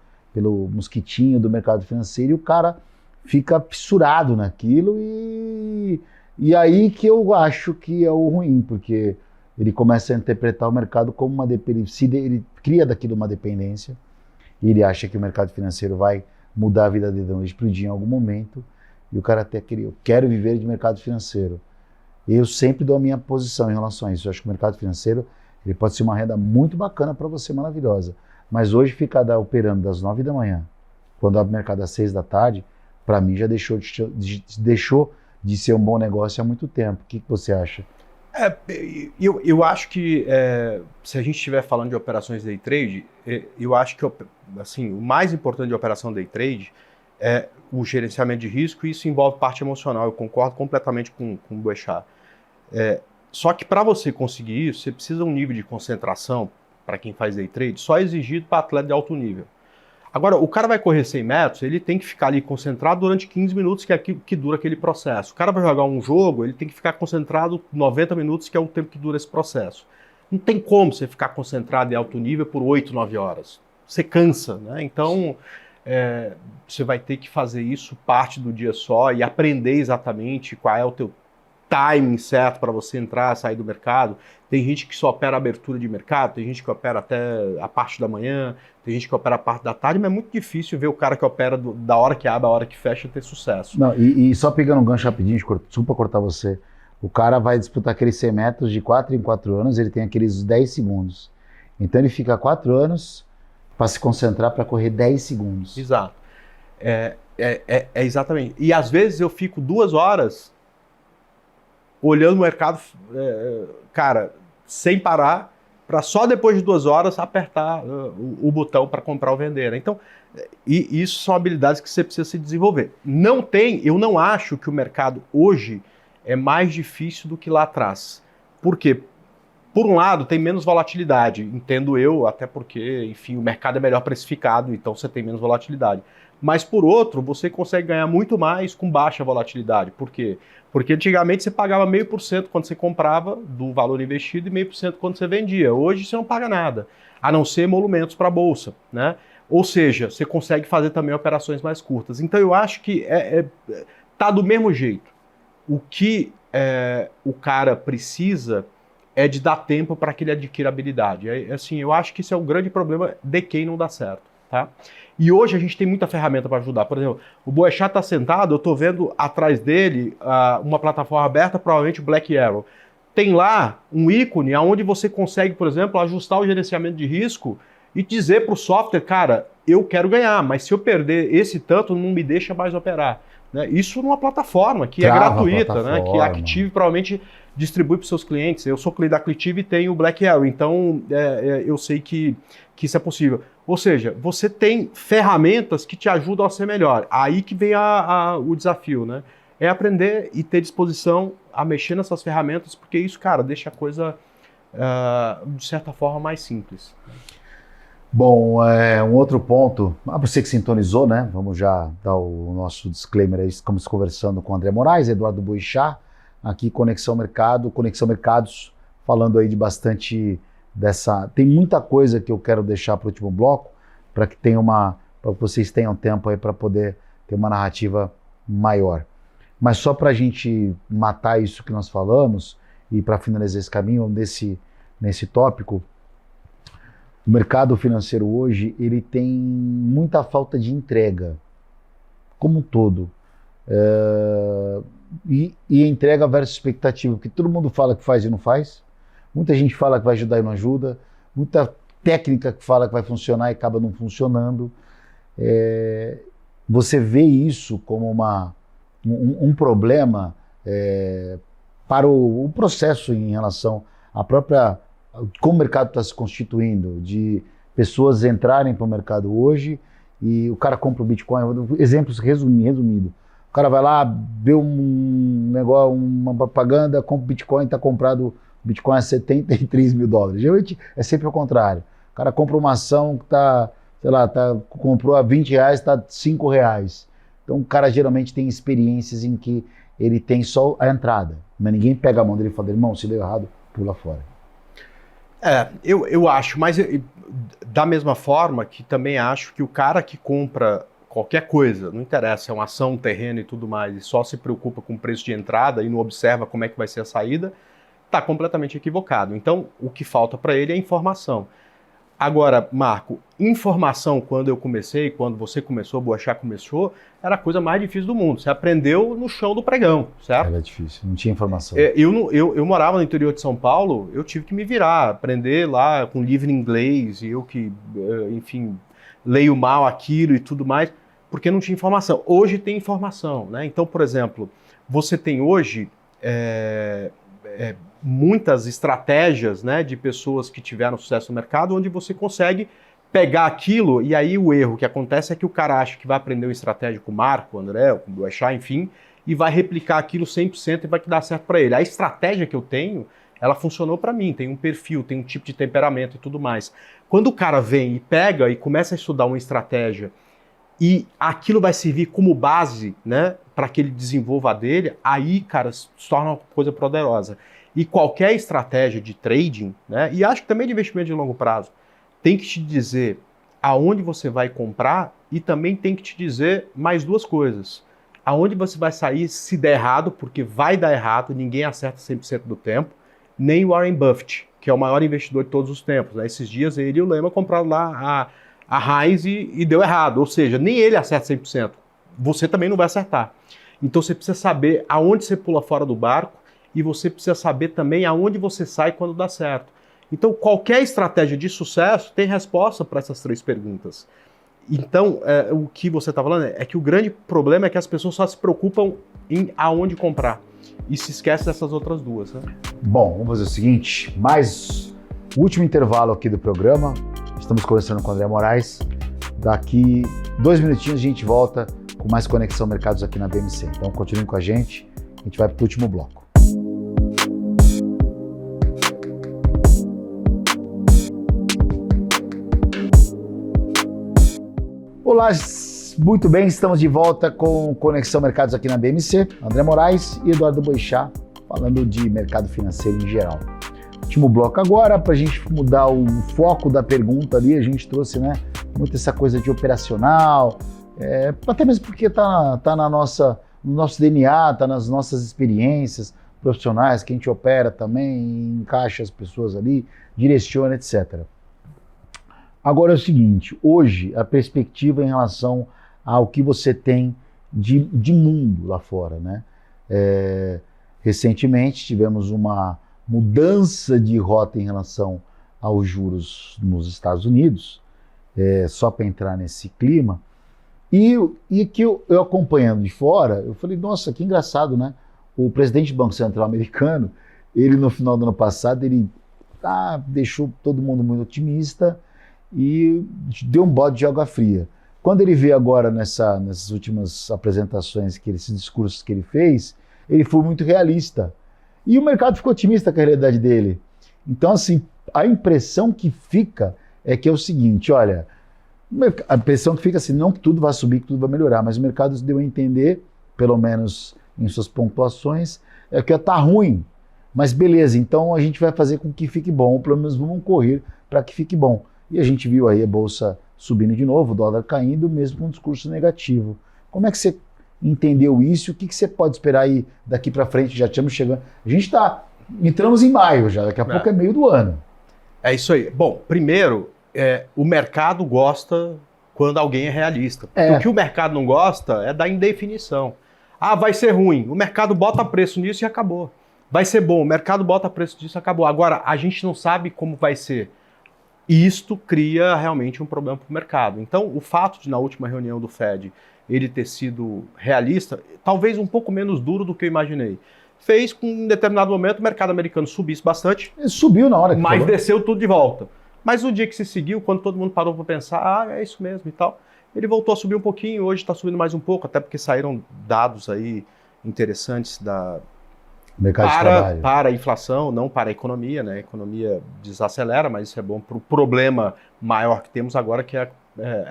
mosquitinho do mercado financeiro, e o cara fica fissurado naquilo, e aí que eu acho que é o ruim, porque ele começa a interpretar o mercado como uma dependência, ele cria daquilo uma dependência, e ele acha que o mercado financeiro vai mudar a vida dele da noite para o dia em algum momento, e o cara até queria, eu quero viver de mercado financeiro. Eu sempre dou a minha posição em relação a isso. Eu acho que o mercado financeiro ele pode ser uma renda muito bacana para você, maravilhosa. Mas hoje ficar operando das 9 da manhã, quando abre o mercado às 6 da tarde, para mim já deixou de ser um bom negócio há muito tempo. O que você acha? Eu acho que se a gente estiver falando de operações day trade, eu acho que assim, o mais importante de operação day trade é o gerenciamento de risco, e isso envolve parte emocional. Eu concordo completamente com o Boechat. Só que para você conseguir isso, você precisa de um nível de concentração, para quem faz day trade, só exigido para atleta de alto nível. Agora, o cara vai correr 100 metros, ele tem que ficar ali concentrado durante 15 minutos, que é que dura aquele processo. O cara vai jogar um jogo, ele tem que ficar concentrado 90 minutos, que é o tempo que dura esse processo. Não tem como você ficar concentrado em alto nível por 8, 9 horas. Você cansa, né? Então, você vai ter que fazer isso parte do dia só e aprender exatamente qual é o teu timing certo para você entrar, sair do mercado. Tem gente que só opera a abertura de mercado, tem gente que opera até a parte da manhã, tem gente que opera a parte da tarde, mas é muito difícil ver o cara que opera da hora que abre, a hora que fecha, ter sucesso. Não, e só pegando um gancho rapidinho, desculpa cortar você, o cara vai disputar aqueles 100 metros de 4 em 4 anos, ele tem aqueles 10 segundos. Então ele fica 4 anos para se concentrar para correr 10 segundos. Exato. Exatamente. E às vezes eu fico 2 horas olhando o mercado, cara, sem parar, para só depois de 2 horas apertar o botão para comprar ou vender. Então, isso são habilidades que você precisa se desenvolver. Eu não acho que o mercado hoje é mais difícil do que lá atrás. Por quê? Por um lado, tem menos volatilidade, entendo eu, até porque, enfim, o mercado é melhor precificado, então você tem menos volatilidade. Mas, por outro, você consegue ganhar muito mais com baixa volatilidade. Por quê? Porque antigamente você pagava 0,5% quando você comprava do valor investido e 0,5% quando você vendia. Hoje você não paga nada, a não ser emolumentos para a Bolsa, né? Ou seja, você consegue fazer também operações mais curtas. Então eu acho que tá do mesmo jeito. O que o cara precisa é de dar tempo para que ele adquira habilidade. Assim, eu acho que isso é o grande problema de quem não dá certo, tá? E hoje a gente tem muita ferramenta para ajudar. Por exemplo, o Boechat está sentado, eu estou vendo atrás dele uma plataforma aberta, provavelmente o Black Arrow. Tem lá um ícone onde você consegue, por exemplo, ajustar o gerenciamento de risco e dizer para o software, cara, eu quero ganhar, mas se eu perder esse tanto, não me deixa mais operar. Né? Isso numa plataforma que é gratuita, né? Que a Active provavelmente distribui para os seus clientes. Eu sou cliente da Active e tenho o Black Arrow, então eu sei que isso é possível. Ou seja, você tem ferramentas que te ajudam a ser melhor. Aí que vem o desafio, né? É aprender e ter disposição a mexer nessas ferramentas, porque isso, cara, deixa a coisa, de certa forma, mais simples. Bom, um outro ponto, você que sintonizou, né? Vamos já dar o nosso disclaimer aí, estamos conversando com o André Moraes, Eduardo Boechat, aqui Conexão Mercados, falando aí de bastante tem muita coisa que eu quero deixar para o último bloco, para que vocês tenham tempo aí para poder ter uma narrativa maior. Mas só para a gente matar isso que nós falamos e para finalizar esse caminho nesse tópico, o mercado financeiro hoje ele tem muita falta de entrega, como um todo. E entrega versus expectativa, porque todo mundo fala que faz e não faz. Muita gente fala que vai ajudar e não ajuda. Muita técnica que fala que vai funcionar e acaba não funcionando. Você vê isso como um problema para o processo em relação à própria... como o mercado está se constituindo, de pessoas entrarem para o mercado hoje e o cara compra o Bitcoin. Exemplos resumido. O cara vai lá, vê um negócio, uma propaganda, compra o Bitcoin, está comprado... Bitcoin é $73 mil. Geralmente é sempre o contrário. O cara compra uma ação que comprou a R$20, está R$5. Então o cara geralmente tem experiências em que ele tem só a entrada, mas ninguém pega a mão dele e fala, irmão, se deu errado, pula fora. Eu acho, mas da mesma forma que também acho que o cara que compra qualquer coisa, não interessa, é uma ação, um terreno e tudo mais, e só se preocupa com o preço de entrada e não observa como é que vai ser a saída, está completamente equivocado. Então, o que falta para ele é informação. Agora, Marco, informação, quando eu comecei, quando você começou, Boechat começou, era a coisa mais difícil do mundo. Você aprendeu no chão do pregão, certo? Era difícil, não tinha informação. Eu morava no interior de São Paulo, eu tive que me virar, aprender lá com livro em inglês, e eu que, enfim, leio mal aquilo e tudo mais, porque não tinha informação. Hoje tem informação, né? Então, por exemplo, você tem hoje muitas estratégias, né, de pessoas que tiveram sucesso no mercado, onde você consegue pegar aquilo, e aí o erro que acontece é que o cara acha que vai aprender uma estratégia com o Marco, o André, com o Boechat, enfim, e vai replicar aquilo 100% e vai dar certo para ele. A estratégia que eu tenho, ela funcionou para mim, tem um perfil, tem um tipo de temperamento e tudo mais. Quando o cara vem e pega e começa a estudar uma estratégia e aquilo vai servir como base, né, para que ele desenvolva a dele, aí, cara, se torna uma coisa poderosa. E qualquer estratégia de trading, né, e acho que também de investimento de longo prazo, tem que te dizer aonde você vai comprar e também tem que te dizer mais duas coisas. Aonde você vai sair se der errado, porque vai dar errado, ninguém acerta 100% do tempo, nem Warren Buffett, que é o maior investidor de todos os tempos. Né? Esses dias ele e o Lehman compraram lá a Heinz e deu errado, ou seja, nem ele acerta 100%. Você também não vai acertar. Então você precisa saber aonde você pula fora do barco e você precisa saber também aonde você sai quando dá certo. Então qualquer estratégia de sucesso tem resposta para essas três perguntas. Então o que você está falando é que o grande problema é que as pessoas só se preocupam em aonde comprar e se esquece dessas outras duas. Né? Bom, vamos fazer o seguinte, mais último intervalo aqui do programa. Estamos conversando com o André Moraes. Daqui 2 minutinhos a gente volta com mais Conexão Mercados aqui na BMC. Então continuem com a gente vai para o último bloco. Olá, muito bem, estamos de volta com Conexão Mercados aqui na BMC. André Moraes e Eduardo Boechat falando de mercado financeiro em geral. Último bloco agora, para a gente mudar o foco da pergunta ali, a gente trouxe, né, muito essa coisa de operacional, até mesmo porque está no nosso DNA, está nas nossas experiências profissionais, que a gente opera também, encaixa as pessoas ali, direciona, etc. Agora é o seguinte, hoje a perspectiva em relação ao que você tem de mundo lá fora, né? Recentemente tivemos uma mudança de rota em relação aos juros nos Estados Unidos, só para entrar nesse clima, e que eu acompanhando de fora, eu falei, nossa, que engraçado, né? O presidente do Banco Central americano, ele no final do ano passado, ele deixou todo mundo muito otimista e deu um balde de água fria. Quando ele veio agora nessas últimas apresentações, esses discursos que ele fez, ele foi muito realista. E o mercado ficou otimista com a realidade dele. Então, assim, a impressão que fica é que é o seguinte, olha, a impressão que fica assim, não que tudo vai subir, que tudo vai melhorar, mas o mercado deu a entender, pelo menos em suas pontuações, que está ruim, mas beleza, então a gente vai fazer com que fique bom, ou pelo menos vamos correr para que fique bom. E a gente viu aí a bolsa subindo de novo, o dólar caindo, mesmo com um discurso negativo. Como é que você entendeu isso? O que você pode esperar aí daqui para frente? Já estamos chegando. A gente entramos em maio já, daqui a pouco é meio do ano. É isso aí. Bom, primeiro, o mercado gosta quando alguém é realista. O que o mercado não gosta é da indefinição. Vai ser ruim, o mercado bota preço nisso e acabou. Vai ser bom, o mercado bota preço nisso e acabou. Agora, a gente não sabe como vai ser. E isto cria realmente um problema para o mercado. Então, o fato de, na última reunião do Fed, ele ter sido realista, talvez um pouco menos duro do que eu imaginei, fez com que, em determinado momento, o mercado americano subisse bastante. Ele subiu na hora que mas desceu tudo de volta. Mas no dia que se seguiu, quando todo mundo parou para pensar, é isso mesmo e tal, ele voltou a subir um pouquinho, hoje está subindo mais um pouco, até porque saíram dados aí interessantes para a inflação, não para a economia, né? A economia desacelera, mas isso é bom para o problema maior que temos agora, que é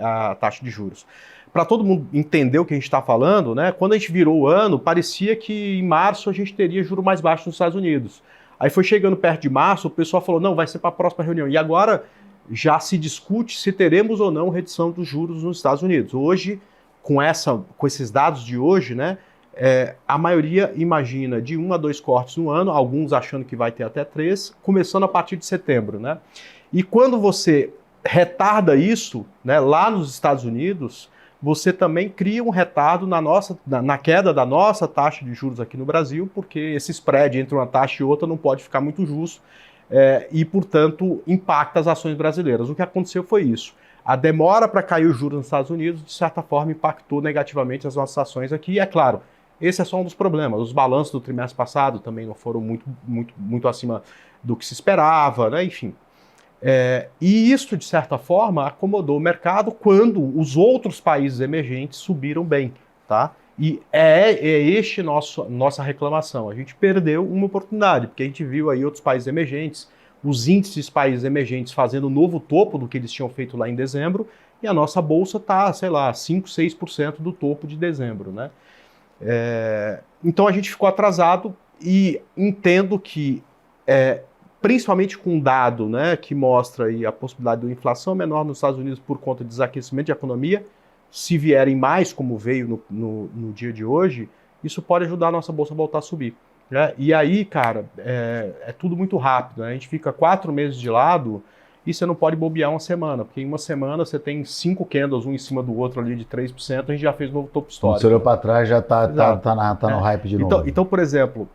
a taxa de juros. Para todo mundo entender o que a gente está falando, né? Quando a gente virou o ano, parecia que em março a gente teria juro mais baixo nos Estados Unidos. Aí foi chegando perto de março, o pessoal falou, não, vai ser para a próxima reunião. E agora já se discute se teremos ou não redução dos juros nos Estados Unidos. Hoje, com esses dados de hoje, né? a maioria imagina de 1 a 2 cortes no ano, alguns achando que vai ter até 3, começando a partir de setembro, né? E quando você retarda isso, né, lá nos Estados Unidos, você também cria um retardo na queda da nossa taxa de juros aqui no Brasil, porque esse spread entre uma taxa e outra não pode ficar muito justo e, portanto, impacta as ações brasileiras. O que aconteceu foi isso. A demora para cair os juros nos Estados Unidos, de certa forma, impactou negativamente as nossas ações aqui. E, é claro, esse é só um dos problemas. Os balanços do trimestre passado também não foram muito acima do que se esperava, né? Enfim. E isso, de certa forma, acomodou o mercado quando os outros países emergentes subiram bem, tá? E este nossa reclamação. A gente perdeu uma oportunidade, porque a gente viu aí outros países emergentes, os índices países emergentes fazendo um novo topo do que eles tinham feito lá em dezembro, e a nossa bolsa está, sei lá, 5, 6% do topo de dezembro, né? Então a gente ficou atrasado e entendo que, principalmente com um dado, né, que mostra aí a possibilidade de uma inflação menor nos Estados Unidos por conta de desaquecimento de economia, se vierem mais, como veio no dia de hoje, isso pode ajudar a nossa bolsa a voltar a subir. Né? E aí, cara, é tudo muito rápido. Né? A gente fica 4 meses de lado e você não pode bobear uma semana, porque em uma semana você tem 5 candles, um em cima do outro ali de 3%, a gente já fez um novo topo histórico. Você olhou para trás, já tá no hype de novo. Então, por exemplo,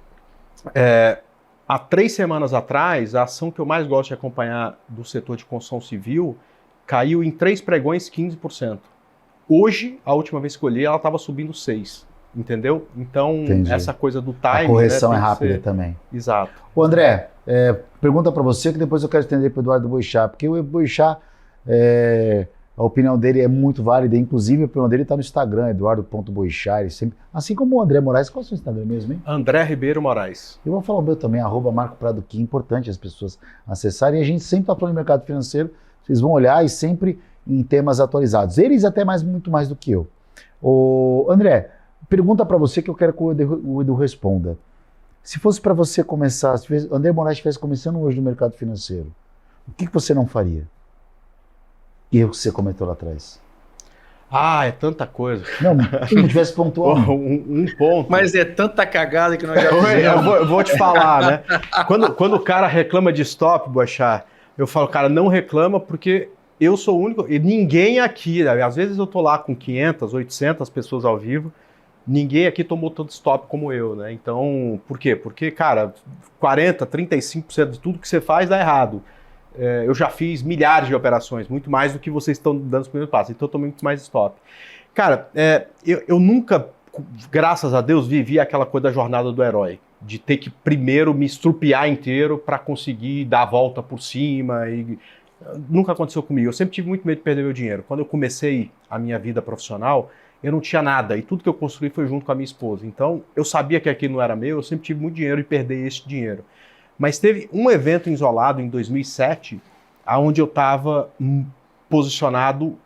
há 3 semanas atrás, a ação que eu mais gosto de acompanhar do setor de construção civil caiu em 3 pregões 15%. Hoje, a última vez que eu olhei, ela estava subindo 6%. Entendeu? Então, entendi. Essa coisa do timing... A correção é rápida também. Exato. Ô André, pergunta para você, que depois eu quero estender para o Eduardo Boixá, porque o Boixá, a opinião dele é muito válida, inclusive a opinião dele está no Instagram, eduardo.boixá, ele sempre... Assim como o André Moraes, qual é o seu Instagram mesmo, hein? André Ribeiro Moraes. Eu vou falar o meu também, @MarcoPrado, que é importante as pessoas acessarem, e a gente sempre está falando de mercado financeiro, vocês vão olhar e sempre em temas atualizados. Eles até muito mais do que eu. Ô André, pergunta para você que eu quero que o Edu responda. Se fosse para você começar, se o André Moraes estivesse começando hoje no mercado financeiro, o que você não faria? Erro que você comentou lá atrás. É tanta coisa. Não, se não tivesse pontuado. um ponto. Mas é tanta cagada que nós já fizemos. Eu vou te falar, né? Quando o cara reclama de stop, Boixá, eu falo, cara, não reclama porque eu sou o único, e ninguém aqui, né? Às vezes eu tô lá com 500, 800 pessoas ao vivo, ninguém aqui tomou tanto stop como eu, né? Então, por quê? Porque, cara, 40%, 35% de tudo que você faz dá errado. Eu já fiz milhares de operações, muito mais do que vocês estão dando os primeiros passos, então eu tomei muito mais stop. Cara, eu nunca, graças a Deus, vivi aquela coisa da jornada do herói, de ter que primeiro me estrupiar inteiro para conseguir dar a volta por cima. Nunca aconteceu comigo, eu sempre tive muito medo de perder meu dinheiro. Quando eu comecei a minha vida profissional, eu não tinha nada, e tudo que eu construí foi junto com a minha esposa. Então, eu sabia que aquilo não era meu, eu sempre tive muito dinheiro e perder esse dinheiro. Mas teve um evento isolado em 2007, onde eu estava posicionado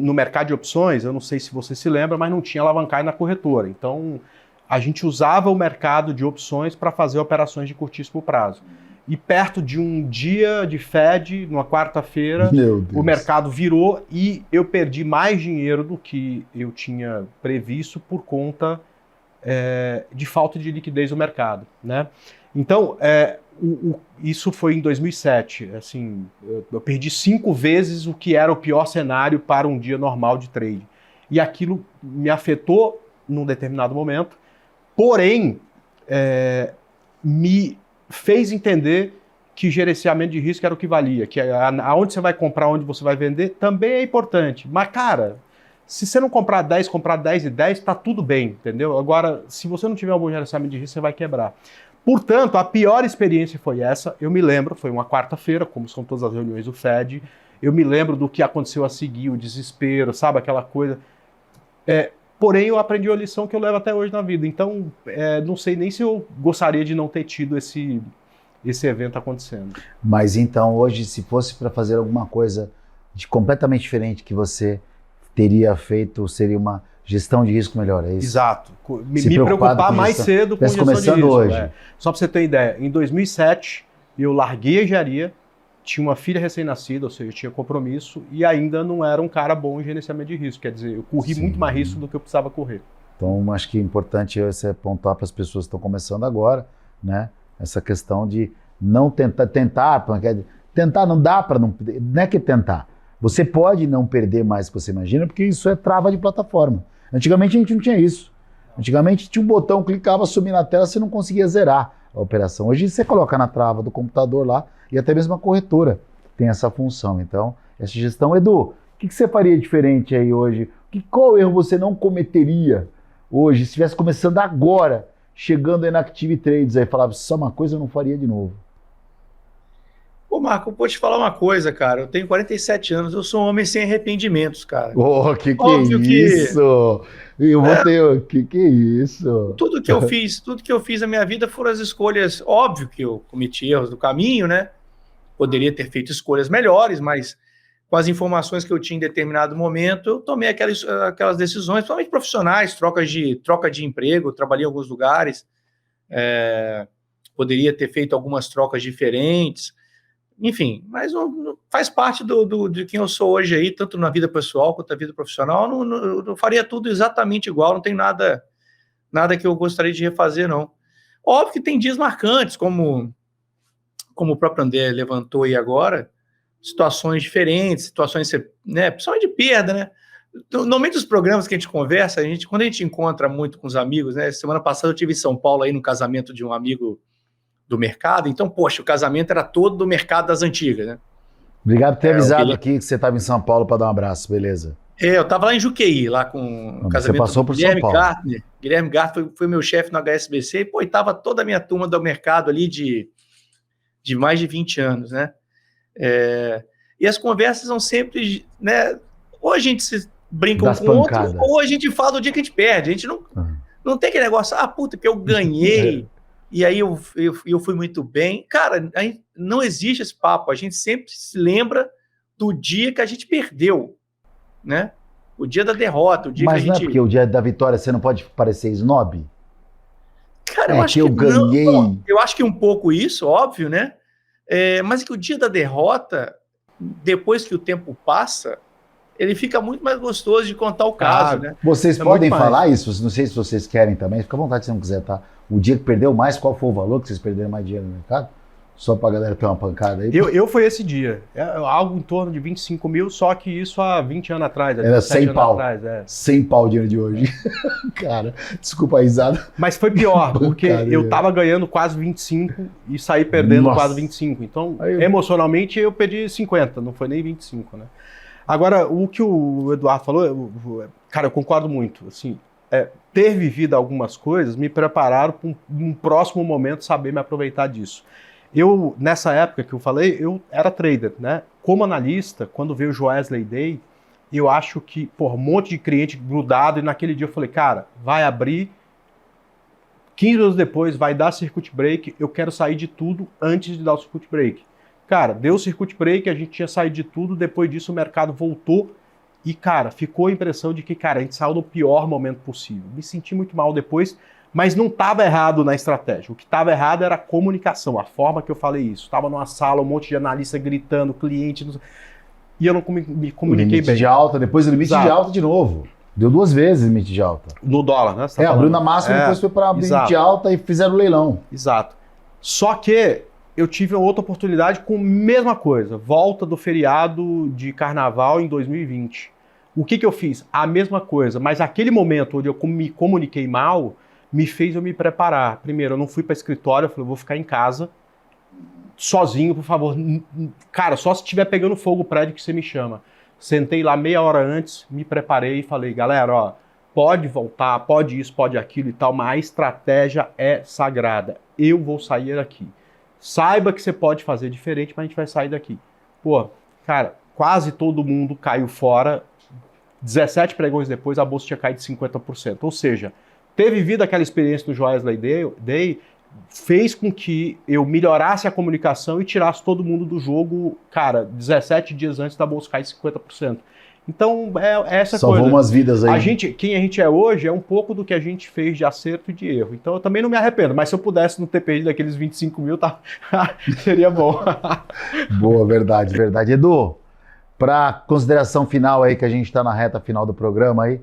no mercado de opções, eu não sei se você se lembra, mas não tinha alavancagem na corretora. Então, a gente usava o mercado de opções para fazer operações de curtíssimo prazo. E perto de um dia de Fed, numa quarta-feira, o mercado virou e eu perdi mais dinheiro do que eu tinha previsto por conta de falta de liquidez do mercado, né? Então, isso foi em 2007. Assim, eu perdi 5 vezes o que era o pior cenário para um dia normal de trade. E aquilo me afetou num determinado momento, porém, me fez entender que gerenciamento de risco era o que valia, que aonde você vai comprar, onde você vai vender, também é importante. Mas, cara, se você não comprar 10, comprar 10 e 10, tá tudo bem, entendeu? Agora, se você não tiver um bom gerenciamento de risco, você vai quebrar. Portanto, a pior experiência foi essa. Eu me lembro, foi uma quarta-feira, como são todas as reuniões do Fed, eu me lembro do que aconteceu a seguir, o desespero, sabe, aquela coisa. Porém, eu aprendi a lição que eu levo até hoje na vida. Então, não sei nem se eu gostaria de não ter tido esse evento acontecendo. Mas então, hoje, se fosse para fazer alguma coisa completamente diferente que você teria feito, seria uma gestão de risco melhor, é isso? Exato. Me preocupar mais cedo com gestão de risco. Hoje. Só para você ter ideia, em 2007, eu larguei a engenharia, tinha uma filha recém-nascida, ou seja, eu tinha compromisso, e ainda não era um cara bom em gerenciamento de risco. Quer dizer, eu corri muito mais risco do que eu precisava correr. Então, acho que é importante você apontar para as pessoas que estão começando agora, né? Essa questão de não tentar não dá para não é que tentar. Você pode não perder mais do que você imagina, porque isso é trava de plataforma. Antigamente a gente não tinha isso. Antigamente tinha um botão, clicava, sumia na tela, você não conseguia zerar a operação. Hoje você coloca na trava do computador lá, e até mesmo a corretora tem essa função. Então, essa gestão, Edu, o que você faria diferente aí hoje? Qual erro você não cometeria hoje, se estivesse começando agora, chegando aí na Active Trades, aí falava, só uma coisa eu não faria de novo? Ô, Marco, eu vou te falar uma coisa, cara. Eu tenho 47 anos, eu sou um homem sem arrependimentos, cara. Oh, que isso? Eu vou ter... Que é isso? Tudo que eu fiz na minha vida foram as escolhas. Óbvio que eu cometi erros no caminho, né? Poderia ter feito escolhas melhores, mas com as informações que eu tinha em determinado momento, eu tomei aquelas decisões, principalmente profissionais, troca de emprego, trabalhei em alguns lugares, poderia ter feito algumas trocas diferentes, enfim, mas faz parte de quem eu sou hoje aí, tanto na vida pessoal quanto na vida profissional. Não faria tudo exatamente igual, não tem nada que eu gostaria de refazer, não. Óbvio que tem dias marcantes, como o próprio André levantou aí agora, situações diferentes, situações, né, principalmente de perda, né? Normalmente os programas que a gente conversa, quando a gente encontra muito com os amigos, né? Semana passada eu estive em São Paulo aí no casamento de um amigo do mercado, então, poxa, o casamento era todo do mercado das antigas, né? Obrigado por ter avisado aqui que você estava em São Paulo para dar um abraço, beleza? Eu estava lá em Juqueí, lá com o casamento. Você passou por São Paulo. Guilherme Gartner foi meu chefe no HSBC, e, pô, estava toda a minha turma do mercado ali de mais de 20 anos, né? E as conversas são sempre, né? Ou a gente se brinca um com o outro, ou a gente fala do dia que a gente perde. A gente não tem aquele negócio, puta, que eu ganhei, e aí eu fui muito bem. Cara, não existe esse papo. A gente sempre se lembra do dia que a gente perdeu, né? O dia da derrota, o dia Mas que a gente... não é porque o dia da vitória você não pode parecer snob? Cara, eu acho que eu ganhei. Não, eu acho que um pouco isso, óbvio, né? Mas que o dia da derrota, depois que o tempo passa, ele fica muito mais gostoso de contar o caso, né? Vocês podem falar isso? Não sei se vocês querem também, fica à vontade se não quiser, tá? O dia que perdeu mais, qual foi o valor que vocês perderam mais dinheiro no mercado? Só pra galera ter uma pancada aí. Eu foi esse dia. Algo em torno de 25 mil, só que isso há 20 anos atrás. Era 100 pau. 100 pau o dinheiro de hoje. Cara, desculpa a risada. Mas foi pior, porque eu tava ganhando quase 25 e saí perdendo quase 25. Então, emocionalmente, eu perdi 50, não foi nem 25, né? Agora, o que o Eduardo falou, cara, eu concordo muito. Assim, ter vivido algumas coisas me prepararam para um próximo momento saber me aproveitar disso. Eu, nessa época que eu falei, eu era trader, né? Como analista, quando veio o Joesley Day, eu acho que, um monte de cliente grudado, e naquele dia eu falei, cara, vai abrir, 15 anos depois vai dar circuit break, eu quero sair de tudo antes de dar o circuit break. Cara, deu o circuit break, a gente tinha saído de tudo, depois disso o mercado voltou e, cara, ficou a impressão de que, cara, a gente saiu no pior momento possível. Me senti muito mal depois, mas não estava errado na estratégia. O que estava errado era a comunicação, a forma que eu falei isso. Estava numa sala, um monte de analista gritando, cliente, e eu não me comuniquei bem. De alta, depois o limite de alta de novo. Deu 2 vezes o limite de alta. No dólar, né? Abriu na máxima, depois foi para limite de alta e fizeram o leilão. Exato. Só que eu tive outra oportunidade com a mesma coisa. Volta do feriado de carnaval em 2020. O que eu fiz? A mesma coisa, mas aquele momento onde eu me comuniquei mal me fez eu me preparar. Primeiro, eu não fui para escritório, eu falei, vou ficar em casa, sozinho, por favor. Cara, só se estiver pegando fogo o prédio que você me chama. Sentei lá meia hora antes, me preparei e falei, galera, ó, pode voltar, pode isso, pode aquilo e tal, mas a estratégia é sagrada. Eu vou sair daqui. Saiba que você pode fazer diferente, mas a gente vai sair daqui. Cara, quase todo mundo caiu fora. 17 pregões depois, a bolsa tinha caído de 50%. Ou seja, ter vivido aquela experiência do Joesley Day fez com que eu melhorasse a comunicação e tirasse todo mundo do jogo, cara, 17 dias antes da bolsa cair 50%. Então, é essa coisa. Salvou umas vidas aí. Quem a gente é hoje é um pouco do que a gente fez de acerto e de erro. Então, eu também não me arrependo, mas se eu pudesse não ter perdido aqueles 25 mil, seria bom. Boa, verdade. Edu, para consideração final aí, que a gente está na reta final do programa aí,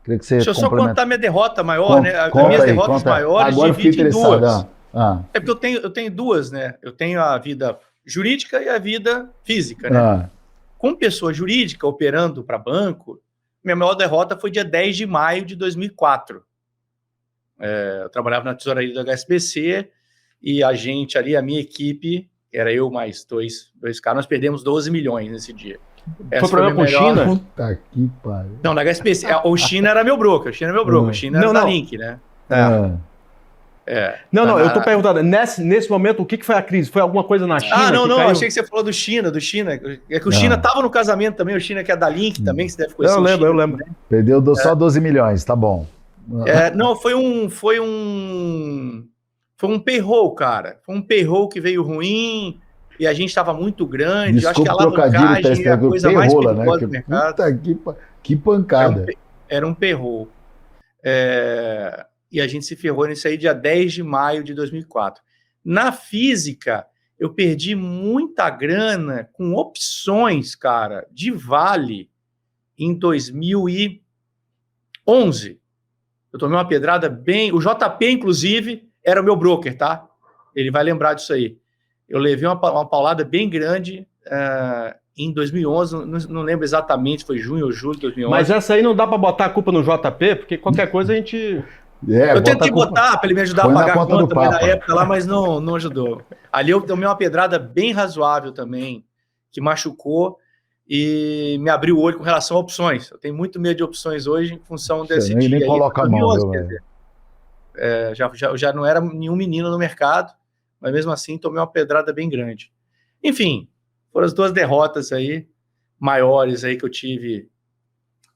Queria que você Deixa eu só complementasse. contar minha derrota maior, né? As Conta minhas aí, derrotas conta. maiores Agora eu fiquei dividem em interessado. duas. É porque eu tenho duas, né? Eu tenho a vida jurídica e a vida física, né? Como pessoa jurídica, operando para banco, minha maior derrota foi dia 10 de maio de 2004. Eu trabalhava na tesouraria do HSBC e a gente ali, a minha equipe, era eu mais dois caras, nós perdemos 12 milhões nesse dia. Foi problema com China? Puta que pariu. Não, na HSBC. O China era meu broker. O China era da Link, né? Não, eu tô perguntando, nesse momento, o que foi a crise? Foi alguma coisa na China? Não, achei que você falou do China. É que o China tava no casamento também, o China que é da Link também, que você deve conhecer. Eu lembro. Também. Perdeu só 12 milhões, tá bom. Não, foi um payroll, cara. Foi um payroll que veio ruim e a gente estava muito grande. Desculpa, acho que a alavancagem é a coisa mais perigosa do mercado. Puta que pancada. Era um payroll. E a gente se ferrou nisso aí dia 10 de maio de 2004. Na física, eu perdi muita grana com opções, cara, de Vale em 2011. Eu tomei uma pedrada bem... O JP, inclusive, era o meu broker, tá? Ele vai lembrar disso aí. Eu levei uma paulada bem grande em 2011, não lembro exatamente se foi junho ou julho de 2011. Mas essa aí não dá para botar a culpa no JP, porque qualquer coisa a gente... eu tentei botar para ele me ajudar a pagar a conta também na época lá, mas não ajudou. Ali eu tomei uma pedrada bem razoável também, que machucou e me abriu o olho com relação a opções. Eu tenho muito medo de opções hoje em função desse dia. Nem coloca a mão, já não era nenhum menino no mercado, mas mesmo assim tomei uma pedrada bem grande. Enfim, foram as duas derrotas aí, maiores aí que eu tive,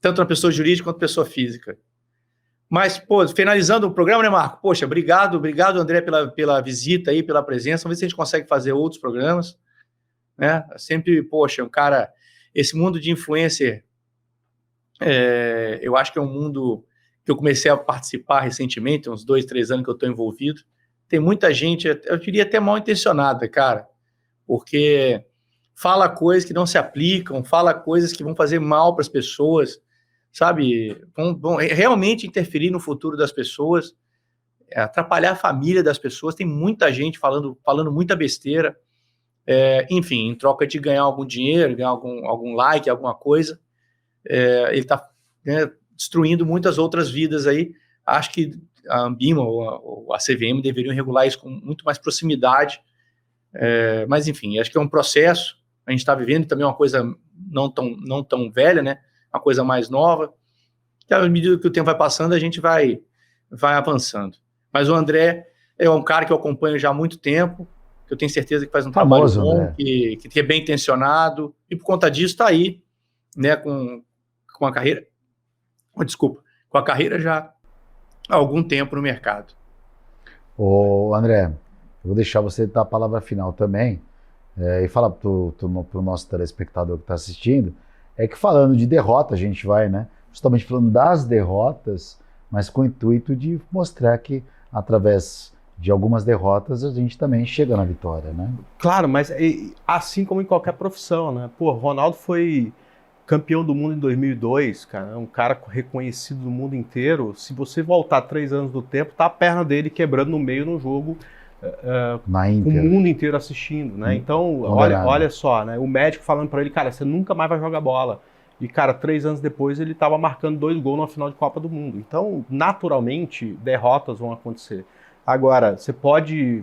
tanto na pessoa jurídica quanto na pessoa física. Mas, finalizando o programa, né, Marco? Poxa, obrigado, André, pela visita aí, pela presença. Vamos ver se a gente consegue fazer outros programas, né? Sempre, poxa, esse mundo de influencer, eu acho que é um mundo que eu comecei a participar recentemente, uns 2, 3 anos que eu estou envolvido. Tem muita gente, eu diria até mal intencionada, cara, porque fala coisas que não se aplicam, fala coisas que vão fazer mal para as pessoas, sabe? Vão realmente interferir no futuro das pessoas, atrapalhar a família das pessoas. Tem muita gente falando muita besteira, enfim, em troca de ganhar algum dinheiro, ganhar algum like, alguma coisa. Ele está destruindo muitas outras vidas aí. Acho que a Ambima ou a CVM deveriam regular isso com muito mais proximidade, mas enfim, acho que é um processo. A gente está vivendo também uma coisa não tão velha, né? Uma coisa mais nova, que à medida que o tempo vai passando, a gente vai avançando. Mas o André é um cara que eu acompanho já há muito tempo, que eu tenho certeza que faz um trabalho bom, que é bem intencionado, e por conta disso está aí, né, com a carreira, com a carreira já há algum tempo no mercado. Ô, André, eu vou deixar você dar a palavra final também, e falar para o nosso telespectador que está assistindo, que falando de derrota, a gente vai, né, justamente falando das derrotas, mas com o intuito de mostrar que, através de algumas derrotas, a gente também chega na vitória, né? Claro, mas assim como em qualquer profissão, né? Pô, Ronaldo foi campeão do mundo em 2002, cara, um cara reconhecido no mundo inteiro. Se você voltar 3 anos do tempo, tá a perna dele quebrando no meio no jogo, com o mundo inteiro assistindo, né? Então, olha só, né? O médico falando para ele, cara, você nunca mais vai jogar bola. E, cara, 3 anos depois ele estava marcando 2 gols na final de Copa do Mundo. Então, naturalmente, derrotas vão acontecer. Agora, você pode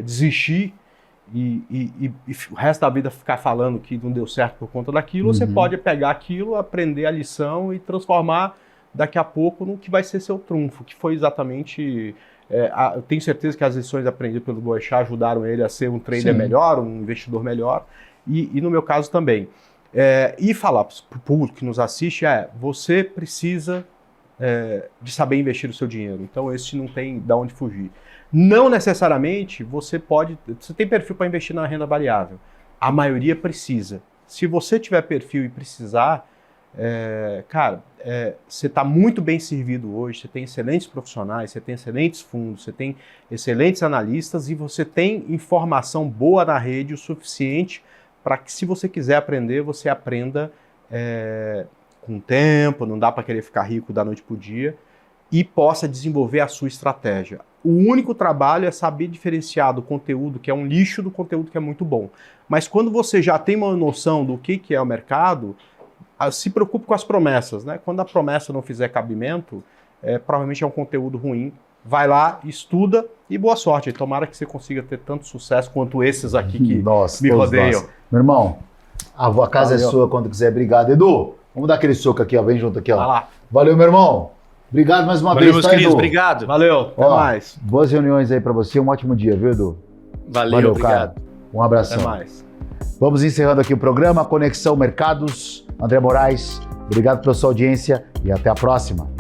desistir e o resto da vida ficar falando que não deu certo por conta daquilo, ou você pode pegar aquilo, aprender a lição e transformar daqui a pouco no que vai ser seu trunfo, que foi exatamente... eu tenho certeza que as lições aprendidas pelo Boechat ajudaram ele a ser um trader melhor, um investidor melhor, e no meu caso também. E falar para o público que nos assiste você precisa de saber investir o seu dinheiro. Então esse não tem de onde fugir. Não necessariamente você tem perfil para investir na renda variável. A maioria precisa. Se você tiver perfil e precisar, você está muito bem servido hoje, você tem excelentes profissionais, você tem excelentes fundos, você tem excelentes analistas e você tem informação boa na rede o suficiente para que, se você quiser aprender, você aprenda com tempo, não dá para querer ficar rico da noite pro dia, e possa desenvolver a sua estratégia. O único trabalho é saber diferenciar do conteúdo que é um lixo do conteúdo que é muito bom. Mas quando você já tem uma noção do que é o mercado, se preocupe com as promessas, né? Quando a promessa não fizer cabimento, provavelmente é um conteúdo ruim. Vai lá, estuda e boa sorte. Tomara que você consiga ter tanto sucesso quanto esses aqui que me rodeiam. Meu irmão, a casa Valeu. é sua quando quiser. Obrigado. Edu, vamos dar aquele soco aqui, ó. Vem junto aqui, ó. Vai lá. Valeu, meu irmão. Obrigado mais uma Valeu, vez, meus tá, queridos. Edu? Obrigado. Valeu, até Ó, mais. Boas reuniões aí pra você. Um ótimo dia, viu, Edu? Valeu, obrigado. cara. Um abração. Até mais. Vamos encerrando aqui o programa Conexão Mercados. André Moraes, obrigado pela sua audiência e até a próxima.